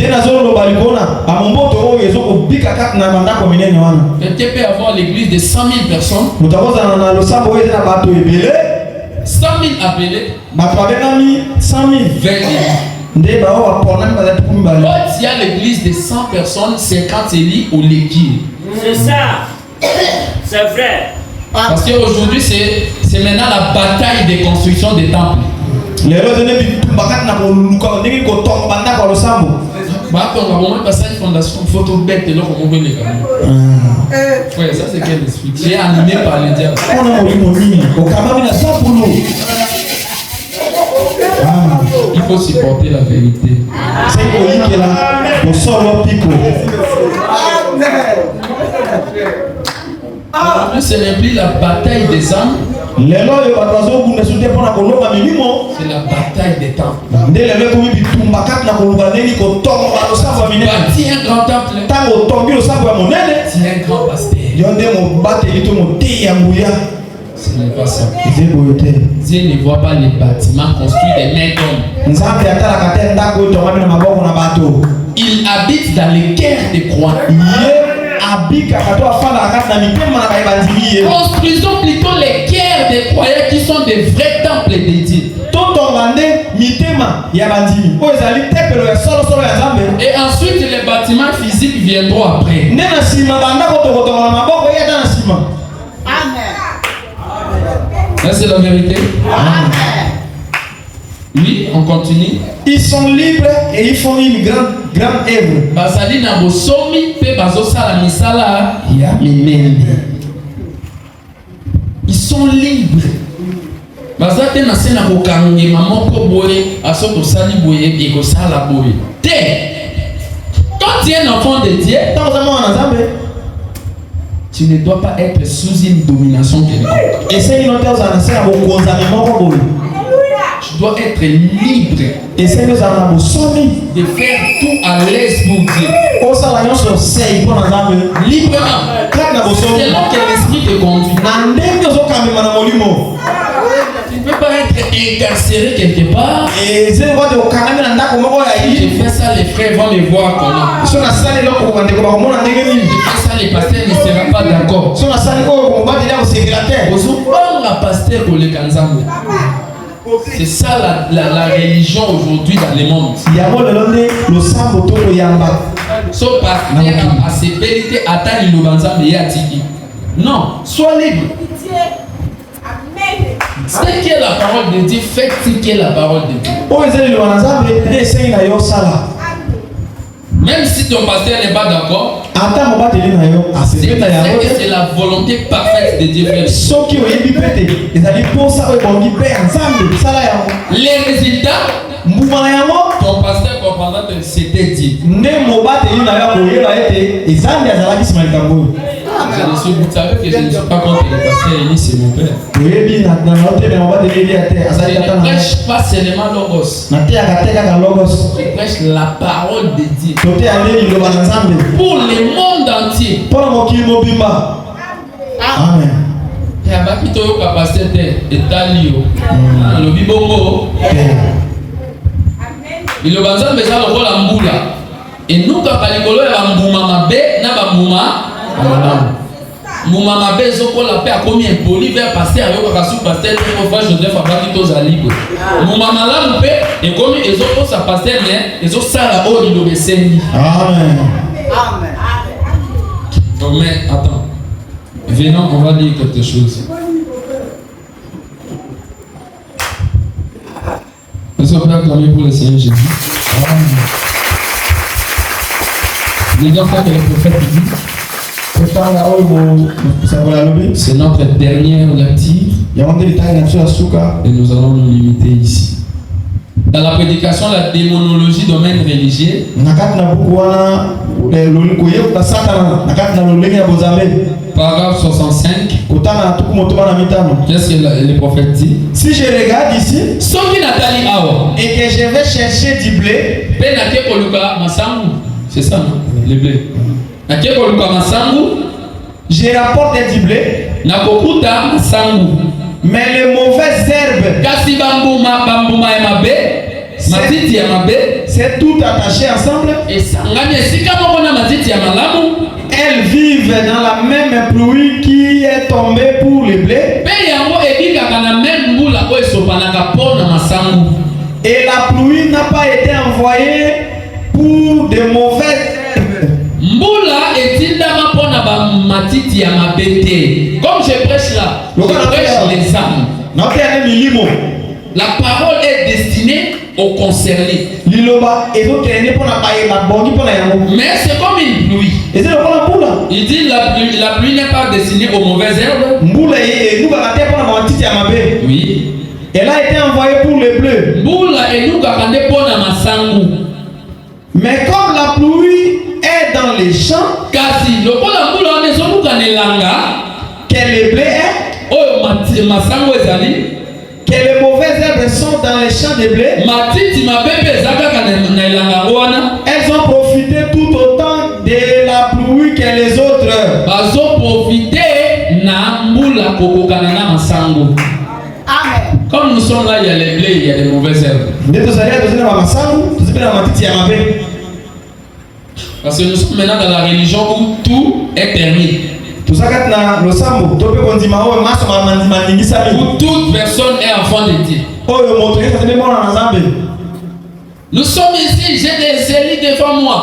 tu peux avoir l'église de 100 000 personnes. 100 000 appelés. 20 000. Quand il y a l'église de 100 personnes, 50 élus ou l'église. C'est ça. C'est vrai. Parce qu'aujourd'hui, c'est maintenant la bataille des constructions des temples. Ouais, ça c'est quel esprit? J'ai animé par le diable. Il faut supporter la vérité. Aujourd'hui, ce n'est plus la bataille des âmes. C'est la bataille des temples. Bâti un grand temple. C'est un grand pasteur. Ce n'est pas ça. Dieu ne voit pas les bâtiments construits des mains d'hommes. Il habite dans les cœurs des croyants. Construisons plutôt les cœurs des croyants qui sont des vrais temples dédiés. Et ensuite les bâtiments physiques viendront après. Là, c'est la vérité. Amen. Oui, on continue. Ils sont libres et ils font une grande œuvre. Bazali na bosomi pe bazosala misala ya minene. Ils sont libres. Bazate na sena kokange mamoko boye asoto sali boye eko sala boye. Te. Quand tu es un enfant de Dieu, tu ne dois pas être sous une domination quelconque. Tu dois être libre et c'est que ça m'a besoin de faire tout à l'aise pour Dieu. Oh, ça va, on se sait, pour librement. Selon que l'esprit te conduit. Tu ne peux pas être incarcéré quelque part. Et je fais ça, les frères vont me voir comment. Je fais ça, les pasteurs ne seront pas d'accord. C'est ça la religion aujourd'hui dans le monde. Sauf pasteur à ses vérités, attends le banzambe et atiki. Non, sois libre. C'est qui est la parole de Dieu, faites ce qui est la parole de Dieu. Même si ton pasteur n'est pas d'accord, c'est la volonté parfaite de Dieu. Les résultats, ton pasteur comprendra que c'était Dieu. Vous savez que je ne suis pas contre le pasteur Élie, c'est mon père. Je ne prêche pas seulement Logos. Je prêche la parole de Dieu pour le monde entier. Amen. Et à Bakito, le pasteur est talio. Le bibongo. Il a besoin de faire le rôle en boula. Et nous, quand on a mbouma mabe, na mbouma Mouma mabe zoko la paix a commis un poli vers pasteur avec le pasteur frère Joseph Abakito Zalibo. Mouma malamu pe et comme ezoko sa pasteur mais ezo sala o li do besengi. Amen. Amen. Donc mais attends. Venons, on va dire quelque chose. Est-ce qu'on peut acclamer pour le Seigneur Jésus? Amen. Les gars, que le prophète dit. C'est notre dernière lecture et nous allons nous limiter ici. Dans la prédication, la démonologie domaine religieux, paragraphe 65, qu'est-ce que le prophète dit? Si je regarde ici et que je vais chercher du blé, c'est ça, non? Le blé. Je rapporte du blé, mais les mauvaises herbes, c'est tout attaché ensemble. Elles vivent dans la même pluie qui est tombée pour le blé. Et la pluie n'a pas été envoyée pour de mauvaises herbes. Comme je prêche là, je prêche les âmes. La parole est destinée aux concernés. Mais c'est comme une pluie. Il dit la pluie n'est pas destinée aux mauvaises herbes. Oui. Elle a été envoyée pour le bleu. Mais comme la pluie est dans les champs, que le blé est, que les mauvaises herbes sont dans les champs de blé, elles ont profité tout autant de la pluie que les autres. Amen. Comme nous sommes là, il y a les blés, il y a les mauvaises herbes. Parce que nous sommes maintenant dans la religion où tout est permis. Où toute personne est enfant de Dieu. Nous sommes ici, j'ai des élites devant moi.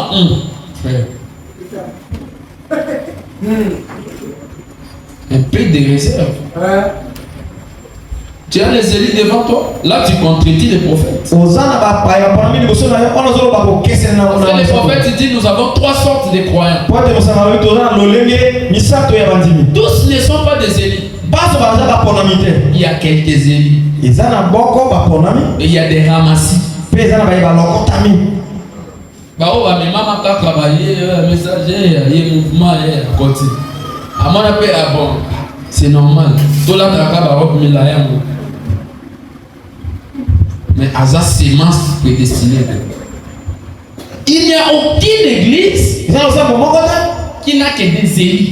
Un peu de réserve. Tu as les élites devant toi. Là, tu contredis les prophètes. Les prophètes disent nous avons trois sortes de croyants. Tous ne sont pas des élites. Il y a quelques élites. Et il y a des ramassis. C'est normal. Mais Asa sémence prédestinée. Il n'y a aucune église qui n'a que des élus.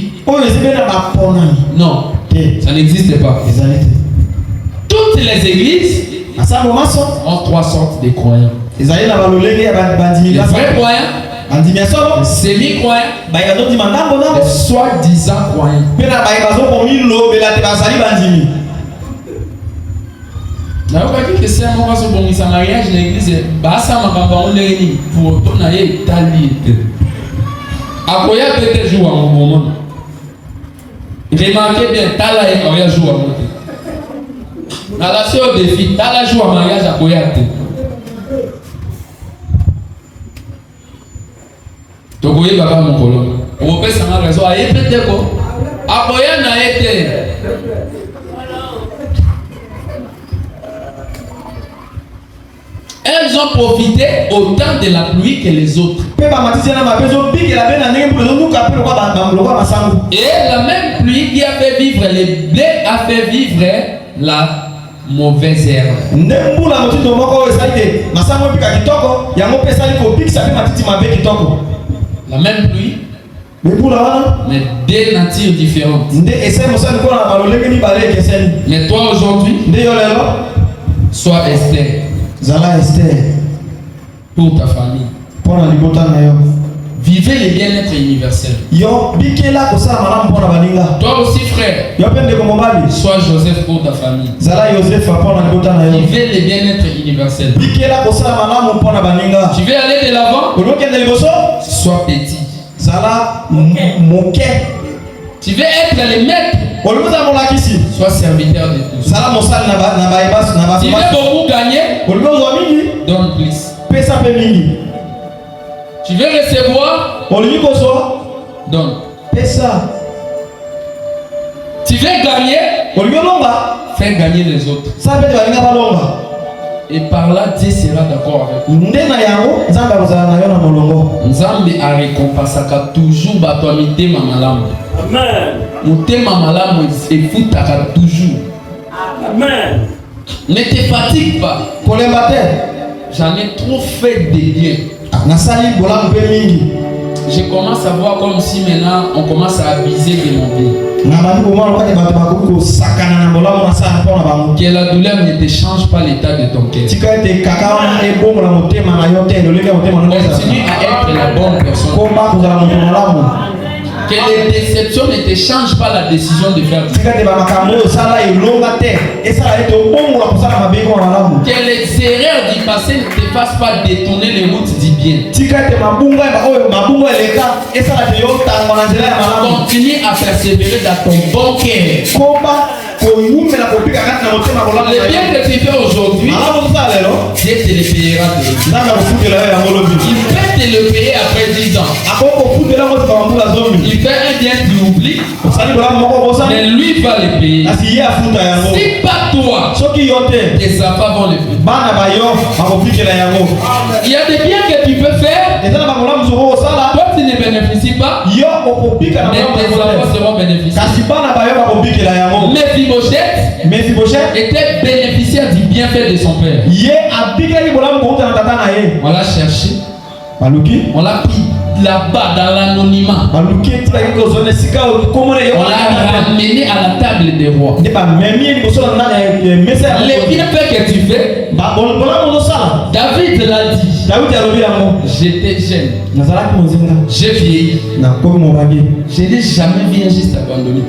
Non, ça n'existe pas. Toutes les églises ont trois sortes de croyants. Les vrais croyants, les semi-croyants, les soi-disant croyants. Je dis que c'est un moment où il mariage l'église, pour ton aïe Italie. Akoya peut-être joue à un moment. Remarquez bien, Tala et Akoya joue à un moment. Dans la séance de filles, Tala joue à mariage à Akoya. Togoye Baba Mokolo. On peut s'en raison à peut-être quoi. Akoya n'a été. Elles ont profité autant de la pluie que les autres. Et la même pluie qui a fait vivre les blés a fait vivre la mauvaise herbe. La même pluie, mais deux natures différentes. Mais toi aujourd'hui, sois Esther. Zala Esther pour ta famille. Vivez le bien-être universel. Toi aussi frère, sois Joseph pour ta famille. Vivez le bien-être universel. Tu veux aller de l'avant? Sois petit. Tu veux être le maître? Sois serviteur de tous. Tu veux beaucoup gagner? Donne plus. Tu veux recevoir? Donne. Tu veux gagner? Fais gagner les autres. Et par là, Dieu sera d'accord avec nous. Nzambe a récompensé toujours bato mitema malamu. Amen. Motema malamu efutaka toujours. Amen. Ne te fatigue pas. J'en ai trop fait de bien. Je commence à voir comme si maintenant on commence à abuser de mon bien. Que la douleur ne te change pas l'état de ton cœur. Continue à être la bonne personne. Que les déceptions ne te changent pas la décision de faire du bien. Que les erreurs du passé ne te fassent pas détourner les routes du bien. Continue à persévérer dans ton bon cœur. Le bien que tu fais aujourd'hui, Dieu te le payera. Il peut te le payer après 10 ans. Il fait un bien, tu oublies, mais lui va le payer. Si pas toi, tes enfants vont le payer. Il y a des biens que tu peux faire, toi tu ne bénéficies pas, mais tes enfants seront bénéficiaires. Mephibosheth était bénéficiaire du bienfait de son père. On l'a cherché, on l'a pris là-bas dans l'anonymat. On l'a ramené à la table des rois. Les bienfaits que tu fais, David l'a dit. J'étais jeune, j'ai vieilli, je n'ai jamais vu un juste abandonné,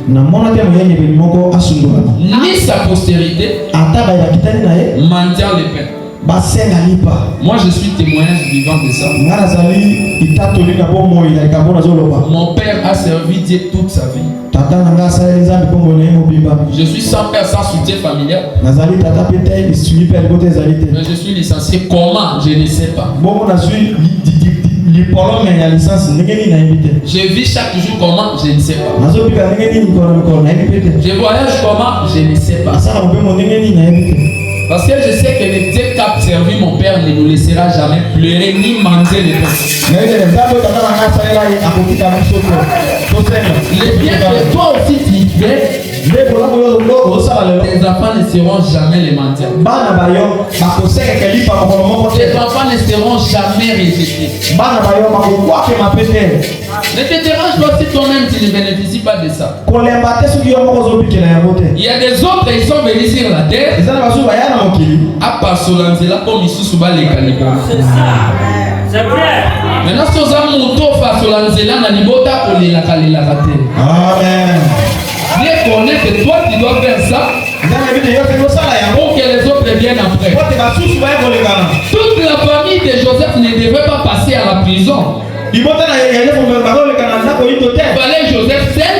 ni sa postérité mendiant les pains. Moi je suis témoignage vivant de ça. Mon père a servi Dieu toute sa vie. Je suis sans père, sans soutien familial. Mais je suis licencié. Comment? Je ne sais pas. Je vis chaque jour comment? Je ne sais pas. Je voyage comment? Je ne sais pas. Parce que je sais que le Dieu qui a servi mon père Père ne nous laissera jamais pleurer ni manger les pains. Les biens que toi aussi tu fais, tes enfants ne seront jamais les mendiants. Tes enfants ne seront jamais rejetés. Ne te dérange pas si toi-même tu ne bénéficies pas de ça. Il y a des autres, ils sont venus sur la terre. À part Solanzela, comme ils sont les calibres. C'est ça. C'est vrai. Maintenant, si on a mon tour face à Solanzela, on a l'ibota pour les la Amen. Bien connaître que toi tu dois faire ça pour que les autres viennent après. Toute la famille de Joseph ne devait pas passer à la prison. Il fallait Joseph seul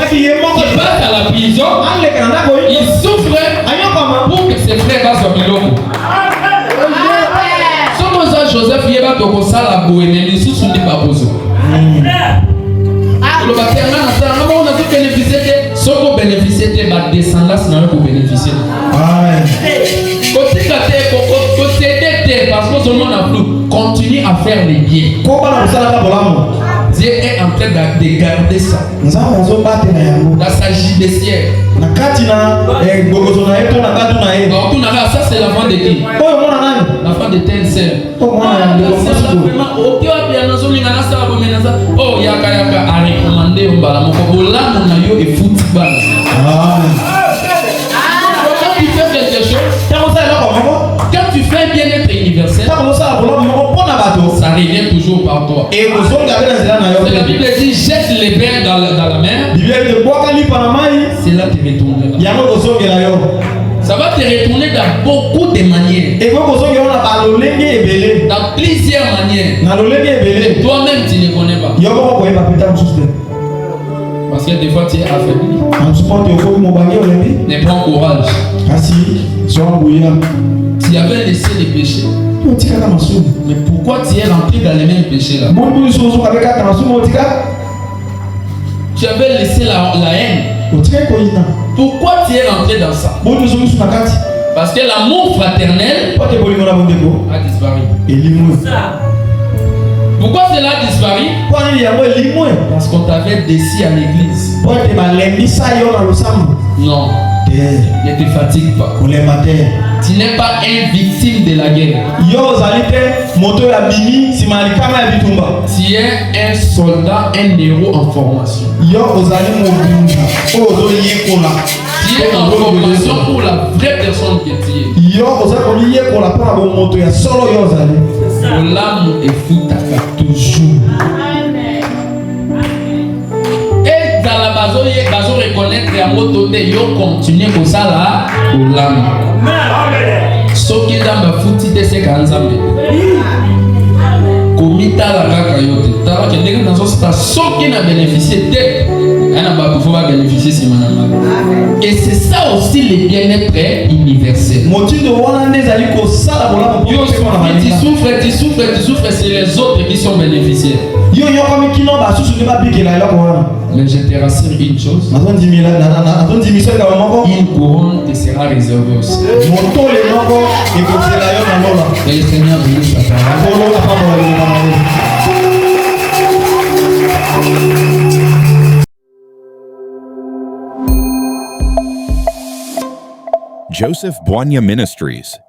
qui passe à la prison. Il souffre pour que ses frères passent au biloko. Si Joseph y va au sala boue, mais les sous sont des babosos. Le bâtiment on a tout bénéficié de ce qu'on bénéficiait de ma descendance n'a pas bénéficié. Côté parce que tout le monde a flou. Continue à faire les biens. Dieu est en train de garder ça. Dans sa judiciaire. Ça c'est l'enfant de qui? L'enfant de telle sœur. Oh, yaka a recommandé au balamoko. Là, on a eu et football. Quand tu fais quelque chose, quand tu fais un bien-être universel, ça revient toujours par toi. La Bible dit jette les verres dans la mer. C'est là que tu retournes. Ça va te retourner dans beaucoup de manières. Dans plusieurs manières. Toi-même, tu ne connais pas. Parce que des fois, tu es affaibli. Ne prends courage. Tu avais laissé les péchés. Mais pourquoi tu es rentré dans les mêmes péchés là? Tu avais laissé la haine. Pourquoi tu es rentré dans ça? Parce que l'amour fraternel a disparu. Pourquoi cela a disparu? Parce qu'on t'avait déçu à l'église. Non. Ne te fatigue pas. Tu n'es pas une victime de la guerre. Tu es un soldat, un héros en formation. Tu es en formation pour la vraie personne que tu es. L'âme est foutaka toujours. Et dans la base, reconnaître la moto de yo continuer pour ça là, pour l'âme. Ce qui est dans ma foutie de ces kanzambe. Komita la kaka yote. T'as que des gens dans ce qui n'a bénéficié de. Elle n'a pas pouvoir bénéficier si madame. Et c'est ça aussi le bien-être universel. Tu souffres, c'est les autres qui sont bénéficiaires. Mais je te rassure une chose. Une couronne te sera réservée aussi. Et le Seigneur bénisse sa parole. Joseph Boigna Ministries,